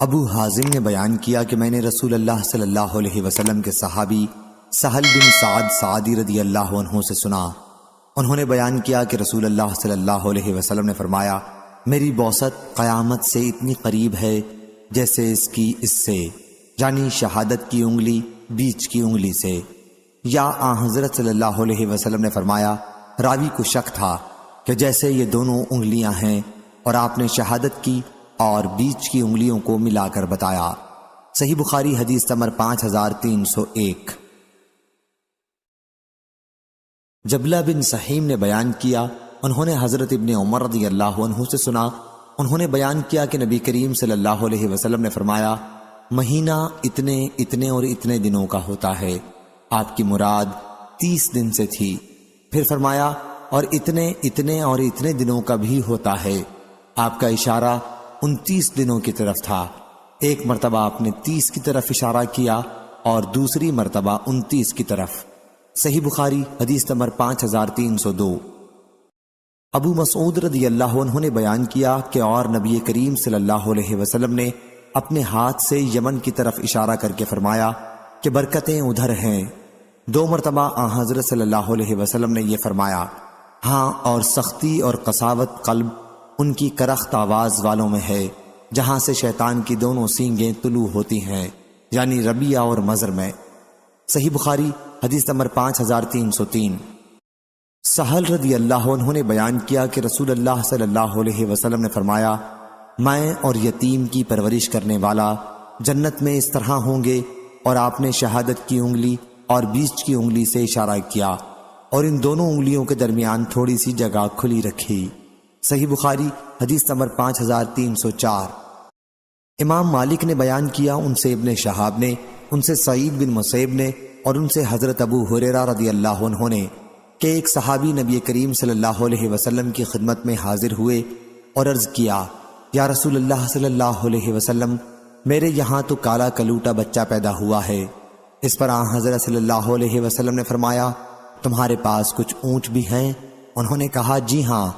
ابو حازم نے بیان کیا کہ میں نے رسول اللہ صلی اللہ علیہ وسلم کے صحابی سہل بن سعد سعدی رضی اللہ عنہ سے سنا۔ انہوں نے بیان کیا کہ رسول اللہ صلی اللہ علیہ وسلم نے فرمایا، میری بعثت قیامت سے اتنی قریب ہے جیسے اس کی اس سے، یعنی شہادت کی انگلی بیچ کی انگلی سے۔ یا حضرت صلی اللہ علیہ وسلم نے فرمایا، راوی کو شک تھا کہ جیسے یہ دونوں انگلیاں ہیں، اور آپ نے شہادت کی اور بیچ کی انگلیوں کو ملا کر بتایا۔ صحیح بخاری حدیث نمبر 5301۔ جبلہ بن سحیم نے بیان کیا، انہوں نے حضرت ابن عمر رضی اللہ عنہ سے سنا، انہوں نے بیان کیا کہ نبی کریم صلی اللہ علیہ وسلم نے فرمایا، مہینہ اتنے اتنے اور اتنے دنوں کا ہوتا ہے۔ آپ کی مراد 30 دن سے تھی۔ پھر فرمایا، اور اتنے اتنے اور اتنے دنوں کا بھی ہوتا ہے۔ آپ کا اشارہ 29 دنوں کی طرف تھا۔ ایک مرتبہ آپ نے 30 کی طرف اشارہ کیا اور دوسری مرتبہ 29 کی طرف۔ صحیح بخاری حدیث نمبر 5302۔ ابو مسعود رضی اللہ عنہ نے بیان کیا کہ اور نبی کریم صلی اللہ علیہ وسلم نے اپنے ہاتھ سے یمن کی طرف اشارہ کر کے فرمایا کہ برکتیں ادھر ہیں۔ 2 مرتبہ حضرت صلی اللہ علیہ وسلم نے یہ فرمایا، ہاں، اور سختی اور قساوت قلب ان کی کرخت آواز والوں میں ہے، جہاں سے شیطان کی دونوں سینگیں طلوع ہوتی ہیں، یعنی ربیہ اور مزر میں۔ صحیح بخاری حدیث نمبر 5303۔ سہل رضی اللہ عنہ نے بیان کیا کہ رسول اللہ صلی اللہ علیہ وسلم نے فرمایا، میں اور یتیم کی پرورش کرنے والا جنت میں اس طرح ہوں گے، اور آپ نے شہادت کی انگلی اور بیچ کی انگلی سے اشارہ کیا اور ان دونوں انگلیوں کے درمیان تھوڑی سی جگہ کھلی رکھی۔ صحیح بخاری حدیث نمبر 5304۔ امام مالک نے بیان کیا، ان سے ابن شہاب نے، ان سے سعید بن مسیب نے، اور ان سے حضرت ابو ہریرہ رضی اللہ عنہ نے، کہ ایک صحابی نبی کریم صلی اللہ علیہ وسلم کی خدمت میں حاضر ہوئے اور عرض کیا، یا رسول اللہ صلی اللہ علیہ وسلم، میرے یہاں تو کالا کلوٹا بچہ پیدا ہوا ہے۔ اس پر حضرت صلی اللہ علیہ وسلم نے فرمایا، تمہارے پاس کچھ اونٹ بھی ہیں؟ انہوں نے کہا، جی ہاں۔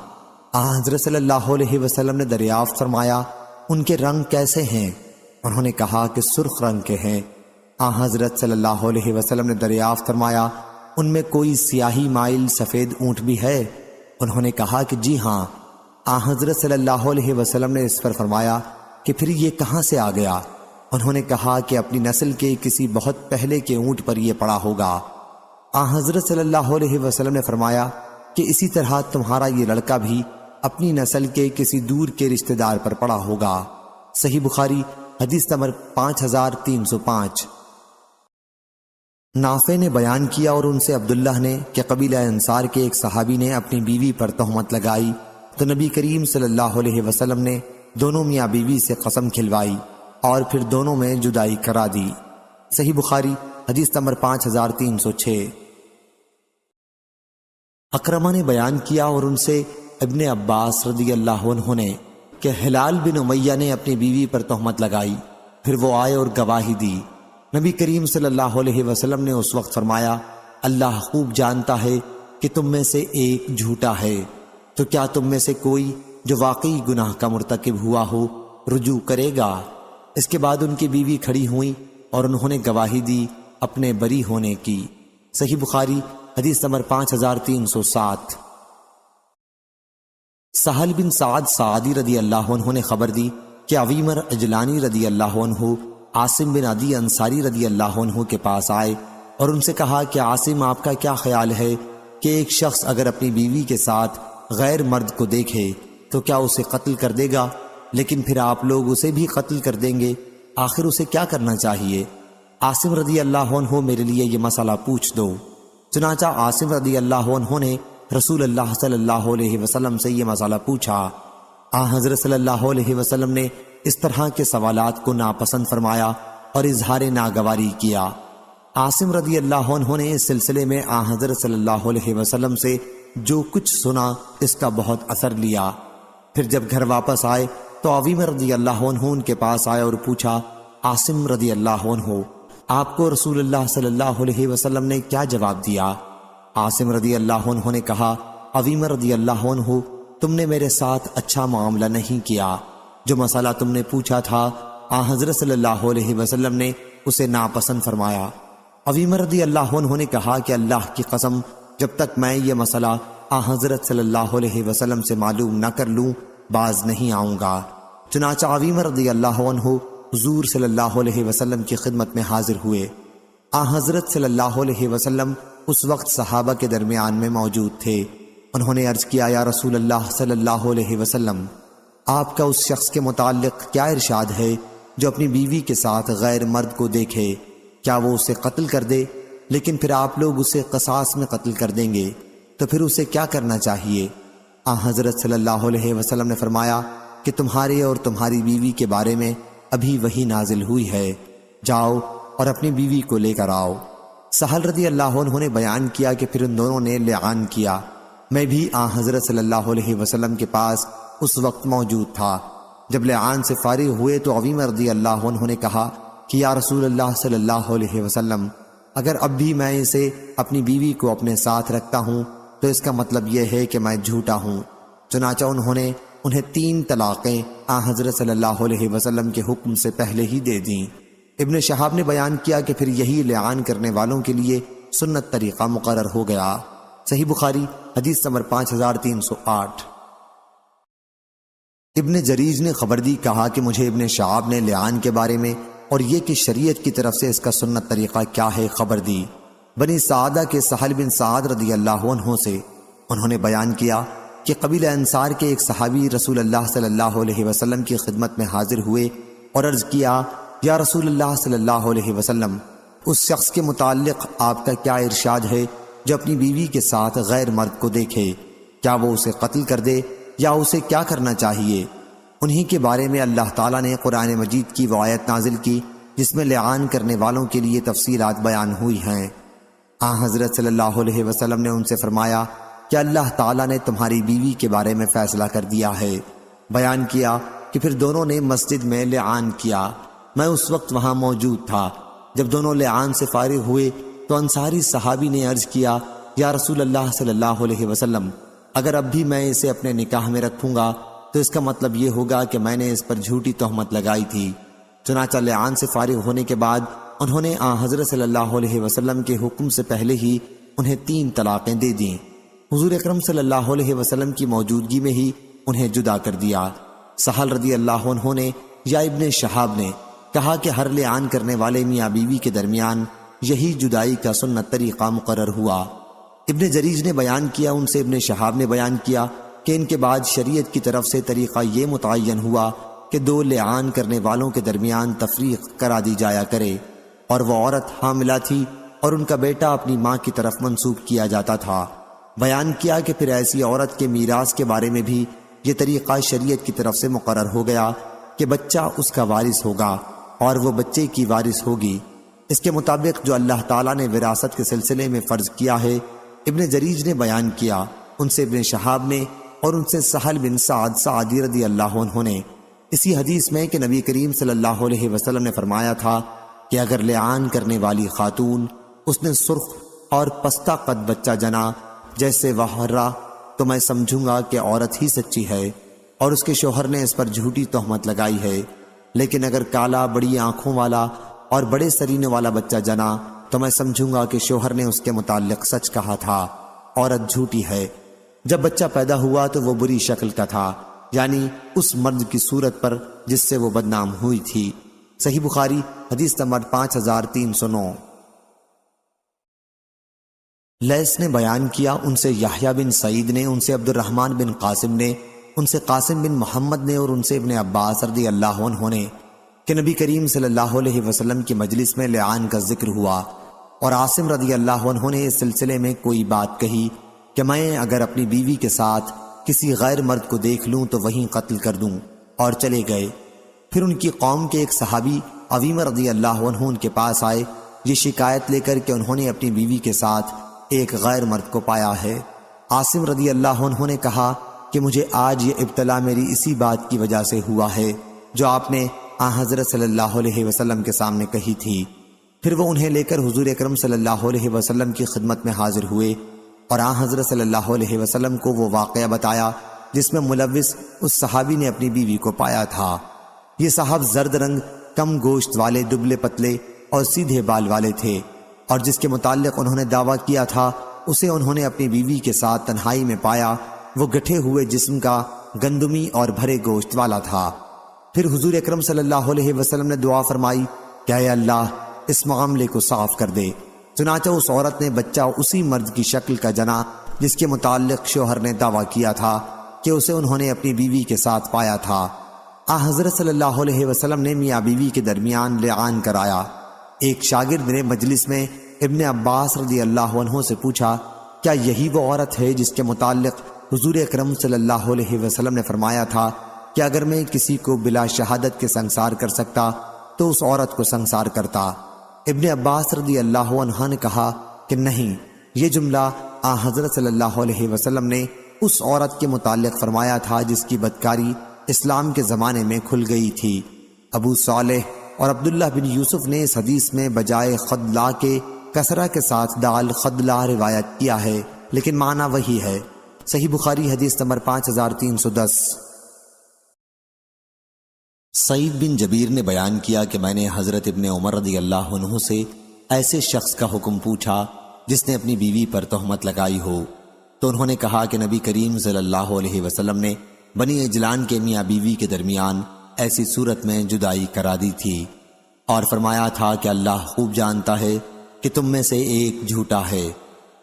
حضرت صلی اللہ علیہ وسلم نے دریافت فرمایا، ان کے رنگ کیسے ہیں؟ انہوں نے کہا کہ سرخ رنگ کے ہیں۔ حضرت صلی اللہ علیہ وسلم نے دریافت فرمایا، ان میں کوئی سیاہی مائل سفید اونٹ بھی ہے؟ انہوں نے کہا کہ جی ہاں۔ حضرت صلی اللہ علیہ وسلم نے اس پر فرمایا کہ پھر یہ کہاں سے آ گیا؟ انہوں نے کہا کہ اپنی نسل کے کسی بہت پہلے کے اونٹ پر یہ پڑا ہوگا۔ حضرت صلی اللہ علیہ وسلم نے فرمایا کہ اسی طرح تمہارا یہ لڑکا بھی اپنی نسل کے کسی دور کے رشتہ دار پر پڑا ہوگا۔ صحیح بخاری حدیث نمبر 5305۔ نافع نے بیان کیا، اور ان سے عبداللہ نے، کہ قبیلہ انصار کے ایک صحابی نے اپنی بیوی پر تہمت لگائی تو نبی کریم صلی اللہ علیہ وسلم نے دونوں میاں بیوی سے قسم کھلوائی اور پھر دونوں میں جدائی کرا دی۔ صحیح بخاری حدیث نمبر 5306۔ اکرمہ نے بیان کیا، اور ان سے ابن عباس رضی اللہ عنہ نے، کہ ہلال بن امیہ نے اپنی بیوی پر تہمت لگائی، پھر وہ آئے اور گواہی دی۔ نبی کریم صلی اللہ علیہ وسلم نے اس وقت فرمایا، اللہ خوب جانتا ہے کہ تم میں سے ایک جھوٹا ہے، تو کیا تم میں سے کوئی جو واقعی گناہ کا مرتکب ہوا ہو رجوع کرے گا؟ اس کے بعد ان کی بیوی کھڑی ہوئیں اور انہوں نے گواہی دی اپنے بری ہونے کی۔ صحیح بخاری حدیث نمبر 5307۔ سہل بن سعد سعدی رضی اللہ عنہ نے خبر دی کہ عویمر اجلانی رضی اللہ عنہ عاصم بن عدی انصاری رضی اللہ عنہ کے پاس آئے اور ان سے کہا کہ عاصم، آپ کا کیا خیال ہے کہ ایک شخص اگر اپنی بیوی کے ساتھ غیر مرد کو دیکھے تو کیا اسے قتل کر دے گا، لیکن پھر آپ لوگ اسے بھی قتل کر دیں گے، آخر اسے کیا کرنا چاہیے؟ عاصم رضی اللہ عنہ، میرے لیے یہ مسئلہ پوچھ دو۔ چنانچہ عاصم رضی اللہ عنہ نے رسول اللہ صلی اللہ علیہ وسلم سے یہ مسئلہ پوچھا۔ حضرت صلی اللہ علیہ وسلم نے اس طرح کے سوالات کو ناپسند فرمایا اور اظہار ناگواری کیا۔ عاصم رضی اللہ عنہ نے اس سلسلے میں حضرت صلی اللہ علیہ وسلم سے جو کچھ سنا اس کا بہت اثر لیا۔ پھر جب گھر واپس آئے تو عویمر رضی اللہ عنہ ان کے پاس آئے اور پوچھا، عاصم رضی اللہ عنہ، آپ کو رسول اللہ صلی اللہ علیہ وسلم نے کیا جواب دیا؟ عاصم رضی اللہ عنہ نے کہا، عویمر رضی اللہ عنہ، تم نے میرے ساتھ اچھا معاملہ نہیں کیا، جو مسئلہ تم نے پوچھا تھا حضرت صلی اللہ علیہ وسلم نے اسے ناپسند فرمایا۔ عویمر رضی اللہ عنہ نے کہا کہ اللہ کی قسم، جب تک میں یہ مسئلہ حضرت صلی اللہ علیہ وسلم سے معلوم نہ کر لوں باز نہیں آؤں گا۔ چنانچہ عویمر رضی اللہ عنہ حضور صلی اللہ علیہ وسلم کی خدمت میں حاضر ہوئے۔ حضرت صلی اللہ علیہ وسلم اس وقت صحابہ کے درمیان میں موجود تھے۔ انہوں نے عرض کیا، یا رسول اللہ صلی اللہ علیہ وسلم، آپ کا اس شخص کے متعلق کیا ارشاد ہے جو اپنی بیوی کے ساتھ غیر مرد کو دیکھے؟ کیا وہ اسے قتل کر دے؟ لیکن پھر آپ لوگ اسے قصاص میں قتل کر دیں گے تو پھر اسے کیا کرنا چاہیے؟ حضرت صلی اللہ علیہ وسلم نے فرمایا کہ تمہارے اور تمہاری بیوی کے بارے میں ابھی وحی نازل ہوئی ہے، جاؤ اور اپنی بیوی کو لے کر آؤ۔ سہل رضی اللہ عنہ نے بیان کیا کہ پھر ان دونوں نے لعان کیا۔ میں بھی حضرت صلی اللہ علیہ وسلم کے پاس اس وقت موجود تھا۔ جب لعان سے فارغ ہوئے تو عویمر رضی اللہ عنہ نے کہا کہ یا رسول اللہ صلی اللہ علیہ وسلم، اگر اب بھی میں اسے اپنی بیوی کو اپنے ساتھ رکھتا ہوں تو اس کا مطلب یہ ہے کہ میں جھوٹا ہوں۔ چنانچہ انہوں نے انہیں 3 طلاقیں حضرت صلی اللہ علیہ وسلم کے حکم سے پہلے ہی دے دیں۔ ابن شہاب نے بیان کیا کہ پھر یہی لعان کرنے والوں کے لیے سنت طریقہ مقرر ہو گیا۔ صحیح بخاری حدیث نمبر 5308۔ ابن جریج نے خبر دی، کہا کہ مجھے ابن شہاب نے لعان کے بارے میں اور یہ کہ شریعت کی طرف سے اس کا سنت طریقہ کیا ہے خبر دی۔ بنی سعدہ کے سہل بن سعد رضی اللہ عنہ سے انہوں نے بیان کیا کہ قبیلہ انصار کے ایک صحابی رسول اللہ صلی اللہ علیہ وسلم کی خدمت میں حاضر ہوئے اور عرض کیا، یا رسول اللہ صلی اللہ علیہ وسلم، اس شخص کے متعلق آپ کا کیا ارشاد ہے جو اپنی بیوی کے ساتھ غیر مرد کو دیکھے؟ کیا وہ اسے قتل کر دے یا اسے کیا کرنا چاہیے؟ انہی کے بارے میں اللہ تعالیٰ نے قرآن مجید کی وہ آیت نازل کی جس میں لعان کرنے والوں کے لیے تفصیلات بیان ہوئی ہیں۔ حضرت صلی اللہ علیہ وسلم نے ان سے فرمایا کہ اللہ تعالیٰ نے تمہاری بیوی کے بارے میں فیصلہ کر دیا ہے۔ بیان کیا کہ پھر دونوں نے مسجد میں لعان کیا۔ میں اس وقت وہاں موجود تھا۔ جب دونوں لعان سے فارغ ہوئے تو انصاری صحابی نے عرض کیا، یا رسول اللہ صلی اللہ علیہ وسلم، اگر اب بھی میں اسے اپنے نکاح میں رکھوں گا تو اس کا مطلب یہ ہوگا کہ میں نے اس پر جھوٹی تہمت لگائی تھی۔ چنانچہ لعان سے فارغ ہونے کے بعد انہوں نے حضرت صلی اللہ علیہ وسلم کے حکم سے پہلے ہی انہیں 3 طلاقیں دے دیں۔ حضور اکرم صلی اللہ علیہ وسلم کی موجودگی میں ہی انہیں جدا کر دیا۔ سہل رضی اللہ عنہ نے یا ابن شہاب نے کہا کہ ہر لعان کرنے والے میاں بیوی کے درمیان یہی جدائی کا سنت طریقہ مقرر ہوا۔ ابن جریج نے بیان کیا، ان سے ابن شہاب نے بیان کیا کہ ان کے بعد شریعت کی طرف سے طریقہ یہ متعین ہوا کہ 2 لعان کرنے والوں کے درمیان تفریق کرا دی جایا کرے، اور وہ عورت حاملہ تھی اور ان کا بیٹا اپنی ماں کی طرف منسوب کیا جاتا تھا۔ بیان کیا کہ پھر ایسی عورت کے میراث کے بارے میں بھی یہ طریقہ شریعت کی طرف سے مقرر ہو گیا کہ بچہ اس کا وارث ہوگا اور وہ بچے کی وارث ہوگی۔ اس کے مطابق جو اللہ تعالیٰ نے وراثت کے سلسلے میں فرض کیا ہے، ابن جریج نے بیان کیا، ان سے ابن شہاب نے اور ان سے سہل بن سعد سعدی رضی اللہ عنہ نے اسی حدیث میں کہ نبی کریم صلی اللہ علیہ وسلم نے فرمایا تھا کہ اگر لعان کرنے والی خاتون اس نے سرخ اور پستہ قد بچہ جنا جیسے وحرہ تو میں سمجھوں گا کہ عورت ہی سچی ہے اور اس کے شوہر نے اس پر جھوٹی تہمت لگائی ہے، لیکن اگر کالا بڑی آنکھوں والا اور بڑے سرینے والا بچہ جنا تو میں سمجھوں گا کہ شوہر نے اس کے متعلق سچ کہا تھا، عورت جھوٹی ہے۔ جب بچہ پیدا ہوا تو وہ بری شکل کا تھا، یعنی اس مرد کی صورت پر جس سے وہ بدنام ہوئی تھی۔ صحیح بخاری حدیث نمبر 5309۔ لیث نے بیان کیا، ان سے یحییٰ بن سعید نے، ان سے عبد الرحمن بن قاسم نے، ان سے قاسم بن محمد نے اور ان سے ابن عباس رضی اللہ عنہ نے کہ نبی کریم صلی اللہ علیہ وسلم کی مجلس میں لعان کا ذکر ہوا، اور عاصم رضی اللہ عنہ نے اس سلسلے میں کوئی بات کہی کہ میں اگر اپنی بیوی کے ساتھ کسی غیر مرد کو دیکھ لوں تو وہیں قتل کر دوں، اور چلے گئے۔ پھر ان کی قوم کے ایک صحابی عویمر رضی اللہ عنہ ان کے پاس آئے یہ شکایت لے کر کہ انہوں نے اپنی بیوی کے ساتھ ایک غیر مرد کو پایا ہے۔ عاصم رضی اللہ عنہ نے کہا کہ مجھے آج یہ ابتلا میری اسی بات کی وجہ سے ہوا ہے جو آپ نے حضرت صلی اللہ علیہ وسلم کے سامنے کہی تھی۔ پھر وہ انہیں لے کر حضور اکرم صلی اللہ علیہ وسلم کی خدمت میں حاضر ہوئے اور حضرت صلی اللہ علیہ وسلم کو وہ واقعہ بتایا جس میں ملوث اس صحابی نے اپنی بیوی کو پایا تھا۔ یہ صاحب زرد رنگ کم گوشت والے، دبلے پتلے اور سیدھے بال والے تھے، اور جس کے متعلق انہوں نے دعویٰ کیا تھا اسے انہوں نے اپنی بیوی کے ساتھ تنہائی میں پایا، وہ گٹھے ہوئے جسم کا، گندمی اور بھرے گوشت والا تھا۔ پھر حضور اکرم صلی اللہ علیہ وسلم نے دعا فرمائی کہ اے اللہ اس معاملے کو صاف کر دے۔ چنانچہ اس عورت نے بچہ اسی مرد کی شکل کا جنا جس کے متعلق شوہر نے دعویٰ کیا تھا کہ اسے انہوں نے اپنی بیوی کے ساتھ پایا تھا۔ حضرت صلی اللہ علیہ وسلم نے میاں بیوی کے درمیان لعان کرایا۔ ایک شاگرد نے مجلس میں ابن عباس رضی اللہ عنہ سے پوچھا، کیا یہی وہ عورت ہے جس کے متعلق حضور اکرم صلی اللہ علیہ وسلم نے فرمایا تھا کہ اگر میں کسی کو بلا شہادت کے سنگسار کر سکتا تو اس عورت کو سنگسار کرتا؟ ابن عباس رضی اللہ عنہ نے کہا کہ نہیں، یہ جملہ حضرت صلی اللہ علیہ وسلم نے اس عورت کے متعلق فرمایا تھا جس کی بدکاری اسلام کے زمانے میں کھل گئی تھی۔ ابو صالح اور عبداللہ بن یوسف نے اس حدیث میں بجائے خدلا کے کسرہ کے ساتھ دال خدلا روایت کیا ہے، لیکن معنی وہی ہے۔ صحیح بخاری حدیث نمبر 5310۔ سعید بن جبیر نے بیان کیا کہ میں نے حضرت ابن عمر رضی اللہ عنہ سے ایسے شخص کا حکم پوچھا جس نے اپنی بیوی پر تہمت لگائی ہو، تو انہوں نے کہا کہ نبی کریم صلی اللہ علیہ وسلم نے بنی اجلان کے میاں بیوی کے درمیان ایسی صورت میں جدائی کرا دی تھی، اور فرمایا تھا کہ اللہ خوب جانتا ہے کہ تم میں سے ایک جھوٹا ہے،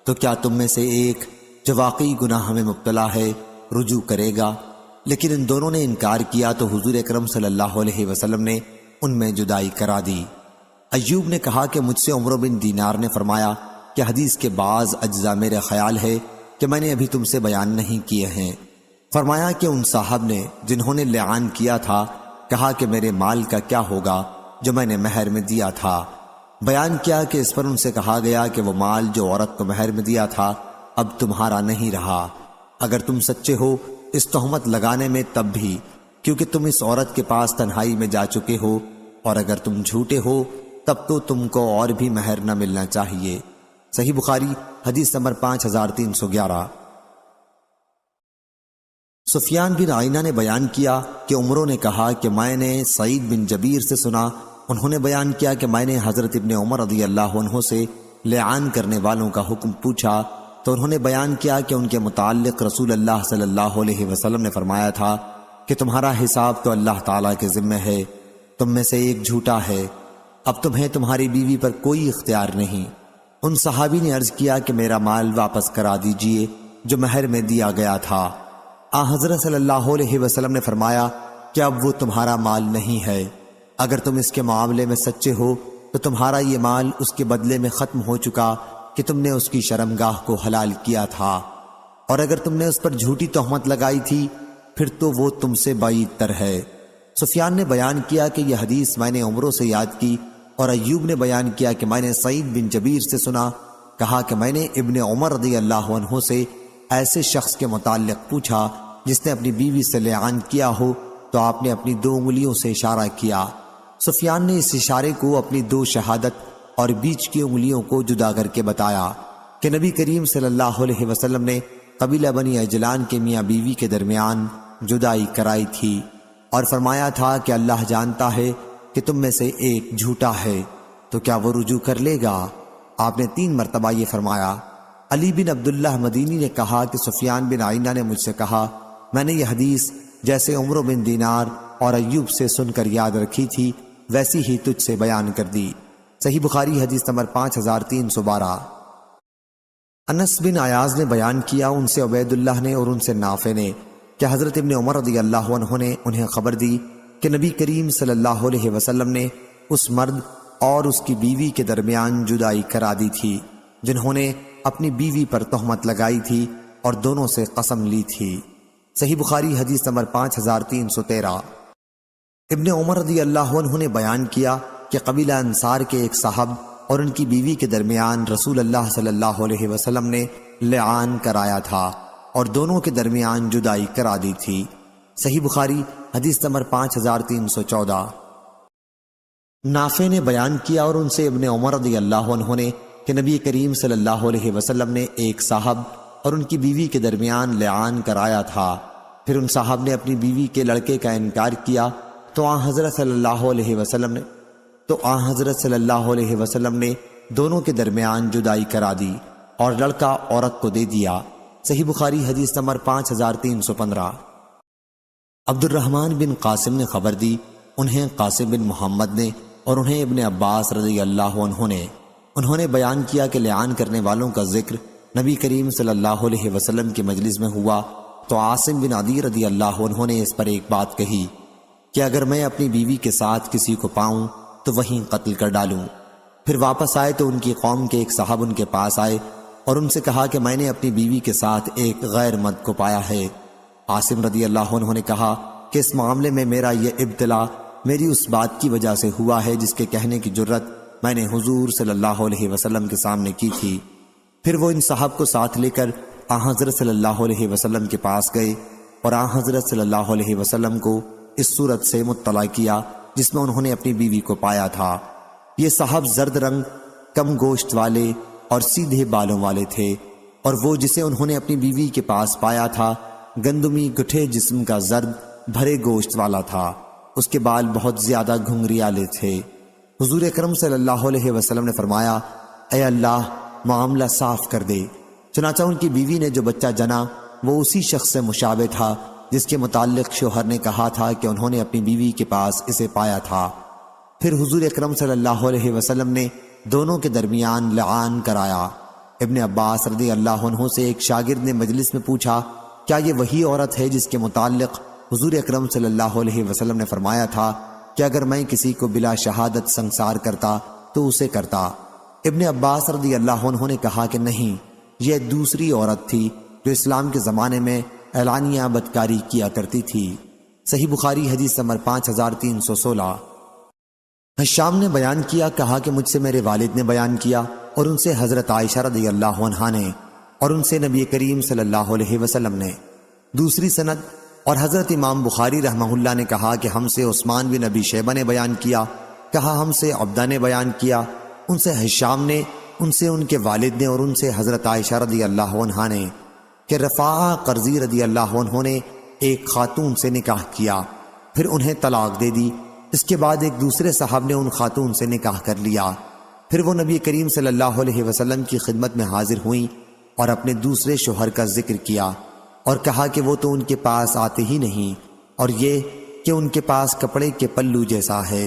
تو کیا تم میں سے ایک جو واقعی گناہ میں مبتلا ہے رجوع کرے گا؟ لیکن ان دونوں نے انکار کیا تو حضور اکرم صلی اللہ علیہ وسلم نے ان میں جدائی کرا دی۔ ایوب نے کہا کہ مجھ سے عمرو بن دینار نے فرمایا کہ حدیث کے بعض اجزاء میرے خیال ہے کہ میں نے ابھی تم سے بیان نہیں کیے ہیں۔ فرمایا کہ ان صاحب نے جنہوں نے لعان کیا تھا کہا کہ میرے مال کا کیا ہوگا جو میں نے مہر میں دیا تھا۔ بیان کیا کہ اس پر ان سے کہا گیا کہ وہ مال جو عورت کو مہر میں دیا تھا اب تمہارا نہیں رہا، اگر تم سچے ہو اس تہمت لگانے میں تب بھی، کیونکہ تم اس عورت کے پاس تنہائی میں جا چکے ہو، اور اگر تم جھوٹے ہو تب تو تم کو اور بھی مہر نہ ملنا چاہیے۔ صحیح بخاری حدیث نمبر 5311۔ سفیان بن عینہ نے بیان کیا کہ عمرو نے کہا کہ میں نے سعید بن جبیر سے سنا، انہوں نے بیان کیا کہ میں نے حضرت ابن عمر رضی اللہ عنہ سے لعان کرنے والوں کا حکم پوچھا تو انہوں نے بیان کیا کہ ان کے متعلق رسول اللہ صلی اللہ علیہ وسلم نے فرمایا تھا کہ تمہارا حساب تو اللہ تعالیٰ کے ذمہ ہے، تم میں سے ایک جھوٹا ہے، اب تمہیں تمہاری بیوی پر کوئی اختیار نہیں۔ ان صحابی نے عرض کیا کہ میرا مال واپس کرا دیجئے جو مہر میں دیا گیا تھا۔ حضرت صلی اللہ علیہ وسلم نے فرمایا کہ اب وہ تمہارا مال نہیں ہے، اگر تم اس کے معاملے میں سچے ہو تو تمہارا یہ مال اس کے بدلے میں ختم ہو چکا کہ تم نے اس کی شرمگاہ کو حلال کیا تھا، اور اگر تم نے اس پر جھوٹی تہمت لگائی تھی پھر تو وہ تم سے بعید تر ہے۔ سفیان نے بیان کیا کہ یہ حدیث میں نے عمرو سے یاد کی، اور ایوب نے بیان کیا کہ میں نے سعید بن جبیر سے سنا، کہا کہ میں نے ابن عمر رضی اللہ عنہ سے ایسے شخص کے متعلق پوچھا جس نے اپنی بیوی سے لعان کیا ہو، تو آپ نے اپنی 2 انگلیوں سے اشارہ کیا۔ سفیان نے اس اشارے کو اپنی 2 شہادت اور بیچ کی انگلیوں کو جدا کر کے بتایا کہ نبی کریم صلی اللہ علیہ وسلم نے قبیلہ بنی اجلان کے میاں بیوی کے درمیان جدائی کرائی تھی، اور فرمایا تھا کہ اللہ جانتا ہے کہ تم میں سے ایک جھوٹا ہے، تو کیا وہ رجوع کر لے گا؟ آپ نے 3 مرتبہ یہ فرمایا۔ علی بن عبداللہ مدینی نے کہا کہ سفیان بن عینہ نے مجھ سے کہا، میں نے یہ حدیث جیسے عمرو بن دینار اور ایوب سے سن کر یاد رکھی تھی ویسی ہی تجھ سے بیان کر دی۔ صحیح بخاری حدیث نمبر 5312۔ انس بن عیاض نے بیان کیا ان سے عبید اللہ نے اور ان سے نافع نے کہ حضرت ابن عمر رضی اللہ عنہ نے انہیں خبر دی کہ نبی کریم صلی اللہ علیہ وسلم نے اس مرد اور اس کی بیوی کے درمیان جدائی کرا دی تھی جنہوں نے اپنی بیوی پر تہمت لگائی تھی اور دونوں سے قسم لی تھی۔ صحیح بخاری حدیث نمبر 5313۔ ابن عمر رضی اللہ عنہ نے بیان کیا کہ قبیلہ انصار کے ایک صاحب اور ان کی بیوی کے درمیان رسول اللہ صلی اللہ علیہ وسلم نے لعان کرایا تھا اور دونوں کے درمیان جدائی کرا دی تھی۔ صحیح بخاری حدیث نمبر 5314۔ نافع نے بیان کیا اور ان سے ابن عمر رضی اللہ عنہ نے کہ نبی کریم صلی اللہ علیہ وسلم نے ایک صاحب اور ان کی بیوی کے درمیان لعان کرایا تھا، پھر ان صاحب نے اپنی بیوی کے لڑکے کا انکار کیا تو آن حضرت صلی اللہ علیہ وسلم نے دونوں کے درمیان جدائی کرا دی اور لڑکا عورت کو دے دیا۔ صحیح بخاری حدیث نمبر 5315۔ عبد الرحمن بن قاسم نے خبر دی، انہیں قاسم بن محمد نے اور انہیں ابن عباس رضی اللہ عنہ نے انہوں نے بیان کیا کہ لعان کرنے والوں کا ذکر نبی کریم صلی اللہ علیہ وسلم کی مجلس میں ہوا تو عاصم بن عدی رضی اللہ عنہ نے اس پر ایک بات کہی کہ اگر میں اپنی بیوی کے ساتھ کسی کو پاؤں تو وہیں قتل کر ڈالوں۔ پھر واپس آئے تو ان کی قوم کے ایک صاحب ان کے پاس آئے اور ان سے کہا کہ میں نے اپنی بیوی کے ساتھ ایک غیر مرد کو پایا ہے۔ عاصم رضی اللہ عنہ نے کہا کہ اس معاملے میں میرا یہ ابتلا میری اس بات کی وجہ سے ہوا ہے جس کے کہنے کی جرت میں نے حضور صلی اللہ علیہ وسلم کے سامنے کی تھی۔ پھر وہ ان صاحب کو ساتھ لے کر آن حضرت صلی اللہ علیہ وسلم کے پاس گئے اور آن حضرت صلی اللہ علیہ وسلم کو اس صورت سے مطلع کیا جس میں انہوں نے اپنی بیوی کو پایا تھا۔ یہ صاحب زرد رنگ، کم گوشت والے اور سیدھے بالوں والے تھے، اور وہ جسے انہوں نے اپنی بیوی کے پاس پایا تھا گندمی گٹھے جسم کا زرد بھرے گوشت والا تھا، اس کے بال بہت زیادہ گھنگریالے تھے۔ حضور اکرم صلی اللہ علیہ وسلم نے فرمایا، اے اللہ معاملہ صاف کر دے۔ چنانچہ ان کی بیوی نے جو بچہ جنا وہ اسی شخص سے مشابہ تھا جس کے متعلق شوہر نے کہا تھا کہ انہوں نے اپنی بیوی کے پاس اسے پایا تھا۔ پھر حضور اکرم صلی اللہ علیہ وسلم نے دونوں کے درمیان لعان کرایا۔ ابن عباس رضی اللہ عنہ سے ایک شاگرد نے مجلس میں پوچھا، کیا یہ وہی عورت ہے جس کے متعلق حضور اکرم صلی اللہ علیہ وسلم نے فرمایا تھا کہ اگر میں کسی کو بلا شہادت سنسار کرتا تو اسے کرتا؟ ابن عباس رضی اللہ عنہ نے کہا کہ نہیں، یہ دوسری عورت تھی جو اسلام کے زمانے میں اعلانیہ بدکاری کیا کرتی تھی۔ صحیح بخاری حدیث نمبر 5316۔ حشام نے بیان کیا، کہا کہ مجھ سے میرے والد نے بیان کیا اور ان سے حضرت عائشہ رضی اللہ عنہا نے اور ان سے نبی کریم صلی اللہ علیہ وسلم نے۔ دوسری سند اور حضرت امام بخاری رحمہ اللہ نے کہا کہ ہم سے عثمان بن ابی شیبہ نے بیان کیا، کہا ہم سے عبدہ نے بیان کیا، ان سے حشام نے، ان سے ان کے والد نے اور ان سے حضرت عائشہ رضی اللہ عنہا نے کہ رفاعہ قرظی رضی اللہ عنہ نے ایک خاتون سے نکاح کیا، پھر انہیں طلاق دے دی۔ اس کے بعد ایک دوسرے صاحب نے ان خاتون سے نکاح کر لیا، پھر وہ نبی کریم صلی اللہ علیہ وسلم کی خدمت میں حاضر ہوئیں اور اپنے دوسرے شوہر کا ذکر کیا اور کہا کہ وہ تو ان کے پاس آتے ہی نہیں، اور یہ کہ ان کے پاس کپڑے کے پلو جیسا ہے۔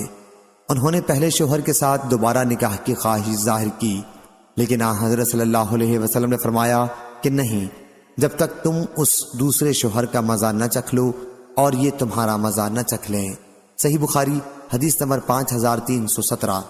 انہوں نے پہلے شوہر کے ساتھ دوبارہ نکاح کی خواہش ظاہر کی، لیکن حضرت صلی اللہ علیہ وسلم نے فرمایا کہ نہیں، جب تک تم اس دوسرے شوہر کا مزہ نہ چکھ لو اور یہ تمہارا مزہ نہ چکھ لیں۔ صحیح بخاری حدیث نمبر 5317۔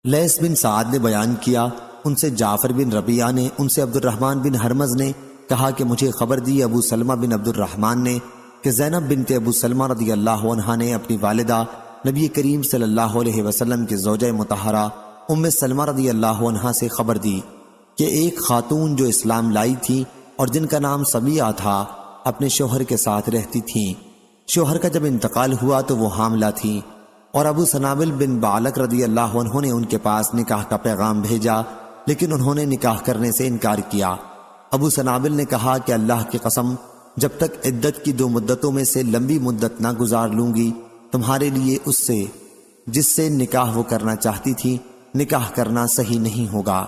لیث بن سعد نے بیان کیا، ان سے جعفر بن ربیعہ نے، ان سے عبد الرحمن بن ہرمز نے کہا کہ مجھے خبر دی ابو سلمہ بن عبد الرحمن نے کہ زینب بنت ابو سلمہ رضی اللہ عنہا نے اپنی والدہ نبی کریم صلی اللہ علیہ وسلم کی زوجہ مطہرہ ام سلمہ رضی اللہ عنہا سے خبر دی کہ ایک خاتون جو اسلام لائی تھی اور جن کا نام سبیہ تھا اپنے شوہر کے ساتھ رہتی تھیں۔ شوہر کا جب انتقال ہوا تو وہ حاملہ تھیں، اور ابو سنابل بن بعلق رضی اللہ عنہ نے ان کے پاس نکاح کا پیغام بھیجا، لیکن انہوں نے نکاح کرنے سے انکار کیا۔ ابو سنابل نے کہا کہ اللہ کی قسم، جب تک عدت کی 2 مدتوں میں سے لمبی مدت نہ گزار لوں گی تمہارے لیے اس سے جس سے نکاح وہ کرنا چاہتی تھی نکاح کرنا صحیح نہیں ہوگا۔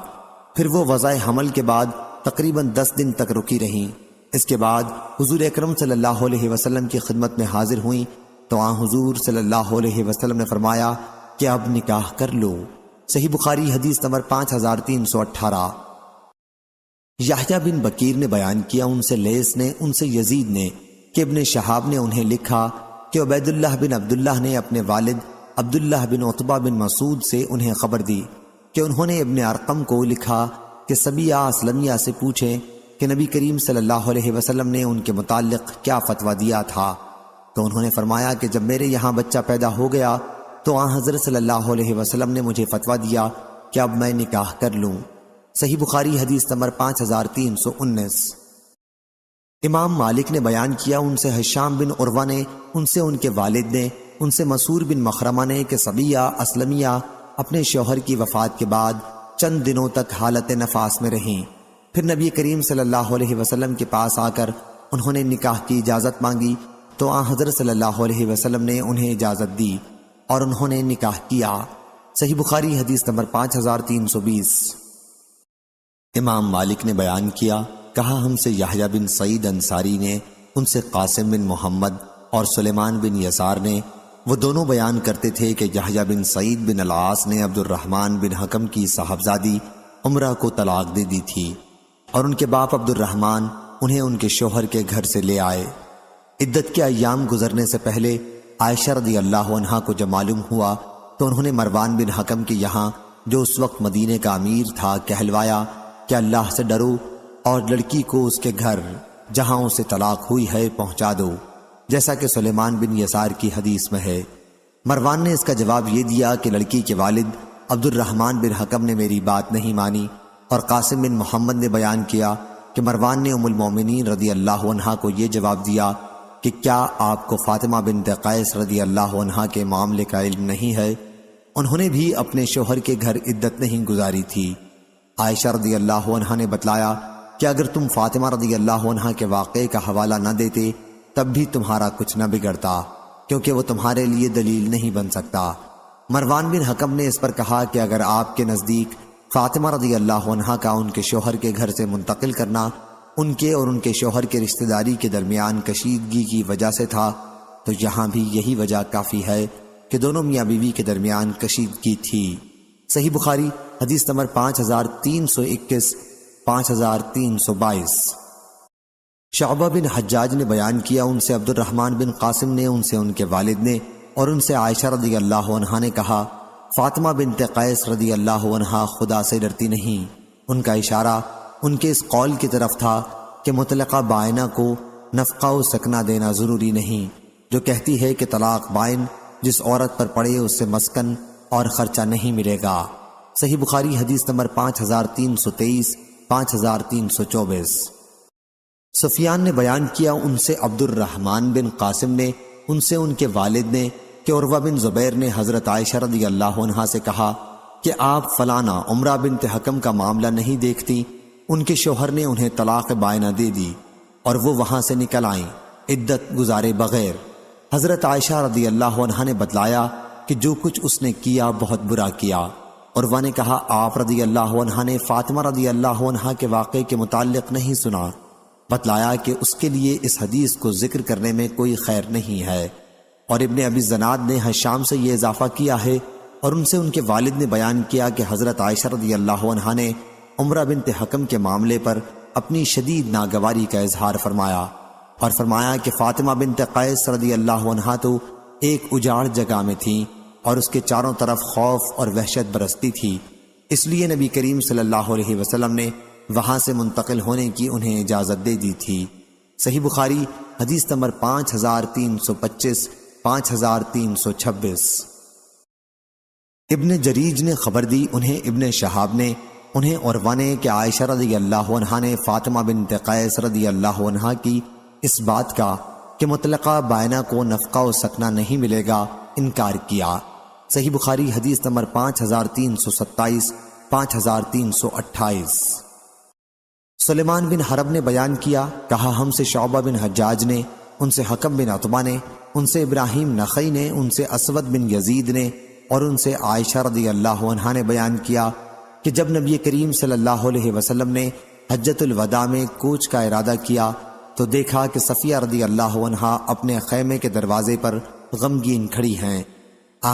پھر وہ وضع حمل کے بعد تقریباً 10 دن تک رکی رہیں۔ اس کے بعد حضور اکرم صلی اللہ علیہ وسلم کی خدمت میں حاضر ہوئیں تو حضور صلی اللہ علیہ وسلم نے فرمایا کہ اب نکاح کر لو۔ صحیح بخاری حدیث نمبر 5318۔ یحییٰ بن بکیر نے بیان کیا، ان سے لیث نے، ان سے یزید نے کہ ابن شہاب نے انہیں لکھا کہ عبید اللہ بن عبداللہ نے اپنے والد عبداللہ بن عتبہ بن مسعود سے انہیں خبر دی کہ انہوں نے ابن ارقم کو لکھا کہ سبیہ اسلمیہ سے پوچھیں کہ نبی کریم صلی اللہ علیہ وسلم نے ان کے متعلق کیا فتویٰ دیا تھا، تو انہوں نے فرمایا کہ جب میرے یہاں بچہ پیدا ہو گیا تو حضرت صلی اللہ علیہ وسلم نے مجھے فتویٰ دیا کہ اب میں نکاح کر لوں۔ صحیح بخاری حدیث نمبر 5319۔ امام مالک نے بیان کیا، ان سے حشام بن عروہ نے، ان سے ان کے والد نے، ان سے مسعور بن مخرمہ نے کہ سبیہ اسلمیہ اپنے شوہر کی وفات کے بعد چند دنوں تک حالت نفاس میں رہیں، پھر نبی کریم صلی اللہ علیہ وسلم کے پاس آ کر انہوں نے نکاح کی اجازت مانگی تو آن حضرت صلی اللہ علیہ وسلم نے انہیں اجازت دی اور انہوں نے نکاح کیا۔ صحیح بخاری حدیث نمبر 5320۔ امام مالک نے بیان کیا، کہا ہم سے یحییٰ بن سعید انصاری نے، ان سے قاسم بن محمد اور سلیمان بن یسار نے، وہ دونوں بیان کرتے تھے کہ یحییٰ بن سعید بن العاص نے عبد الرحمن بن حکم کی صاحبزادی عمرہ کو طلاق دے دی تھی، اور ان کے باپ عبد الرحمن انہیں ان کے شوہر کے گھر سے لے آئے۔ عدت کے ایام گزرنے سے پہلے عائشہ رضی اللہ عنہا کو جب معلوم ہوا تو انہوں نے مروان بن حکم کے یہاں، جو اس وقت مدینے کا امیر تھا، کہلوایا کہ اللہ سے ڈرو اور لڑکی کو اس کے گھر جہاں اسے طلاق ہوئی ہے پہنچا دو، جیسا کہ سلیمان بن یسار کی حدیث میں ہے۔ مروان نے اس کا جواب یہ دیا کہ لڑکی کے والد عبد الرحمن بن حکم نے میری بات نہیں مانی، اور قاسم بن محمد نے بیان کیا کہ مروان نے ام المومنین رضی اللہ عنہا کو یہ جواب دیا کہ کیا آپ کو فاطمہ بنت قیس رضی اللہ عنہا کے معاملے کا علم نہیں ہے؟ انہوں نے بھی اپنے شوہر کے گھر عدت نہیں گزاری تھی۔ عائشہ رضی اللہ عنہا نے بتلایا کہ اگر تم فاطمہ رضی اللہ عنہا کے واقعے کا حوالہ نہ دیتے تب بھی تمہارا کچھ نہ بگڑتا، کیونکہ وہ تمہارے لیے دلیل نہیں بن سکتا۔ مروان بن حکم نے اس پر کہا کہ اگر آپ کے نزدیک فاطمہ رضی اللہ عنہا کا ان کے شوہر کے گھر سے منتقل کرنا ان کے اور ان کے شوہر کے رشتہ داری کے درمیان کشیدگی کی وجہ سے تھا، تو یہاں بھی یہی وجہ کافی ہے کہ دونوں میاں بیوی کے درمیان کشیدگی تھی۔ صحیح بخاری حدیث نمبر 5321، 5322۔ شعبہ بن حجاج نے بیان کیا، ان سے عبد الرحمن بن قاسم نے، ان سے ان کے والد نے، اور ان سے عائشہ رضی اللہ عنہا نے کہا، فاطمہ بنت قیس رضی اللہ عنہا خدا سے ڈرتی نہیں۔ ان کا اشارہ ان کے اس قول کی طرف تھا کہ مطلقہ بائنہ کو نفقہ و سکنہ دینا ضروری نہیں، جو کہتی ہے کہ طلاق بائن جس عورت پر پڑے اس سے مسکن اور خرچہ نہیں ملے گا۔ صحیح بخاری حدیث نمبر 5323، 5324۔ سفیان نے بیان کیا، ان سے عبد الرحمن بن قاسم نے، ان سے ان کے والد نے کہ عروہ بن زبیر نے حضرت عائشہ رضی اللہ عنہا سے کہا کہ آپ فلانا عمرہ بنت حکم کا معاملہ نہیں دیکھتی، ان کے شوہر نے انہیں طلاق بائنہ دے دی اور وہ وہاں سے نکل آئیں عدت گزارے بغیر۔ حضرت عائشہ رضی اللہ عنہا نے بتلایا کہ جو کچھ اس نے کیا بہت برا کیا۔ عروہ نے کہا، آپ رضی اللہ عنہا نے فاطمہ رضی اللہ عنہا کے واقعے کے متعلق نہیں سنا؟ بتلایا کہ اس کے لیے اس حدیث کو ذکر کرنے میں کوئی خیر نہیں ہے، اور ابن ابی الزناد نے حشام سے یہ اضافہ کیا ہے، اور ان سے ان کے والد نے بیان کیا کہ حضرت عائشہ رضی اللہ عنہا نے عمرہ بنت حکم کے معاملے پر اپنی شدید ناگواری کا اظہار فرمایا، اور فرمایا کہ فاطمہ بنت قیس رضی اللہ عنہا تو ایک اجاڑ جگہ میں تھیں اور اس کے چاروں طرف خوف اور وحشت برستی تھی، اس لیے نبی کریم صلی اللہ علیہ وسلم نے وہاں سے منتقل ہونے کی انہیں اجازت دے دی تھی۔ صحیح بخاری حدیث نمبر 5325، 5326۔ ابن جریج نے خبر دی، انہیں ابن شہاب نے، انہیں عروہ نے کہ عائشہ رضی اللہ عنہا نے فاطمہ بنت قیس رضی اللہ عنہا کی اس بات کا کہ مطلقہ بائنہ کو نفقہ و سکنہ نہیں ملے گا انکار کیا۔ صحیح بخاری حدیث نمبر 5327، 5328۔ سلیمان بن حرب نے بیان کیا، کہا ہم سے شعبہ بن حجاج نے، ان سے حکم بن عتبہ نے، ان سے ابراہیم نخعی نے، ان سے اسود بن یزید نے، اور ان سے عائشہ رضی اللہ عنہا نے بیان کیا کہ جب نبی کریم صلی اللہ علیہ وسلم نے حجۃ الوداع میں کوچ کا ارادہ کیا تو دیکھا کہ صفیہ رضی اللہ عنہا اپنے خیمے کے دروازے پر غمگین کھڑی ہیں۔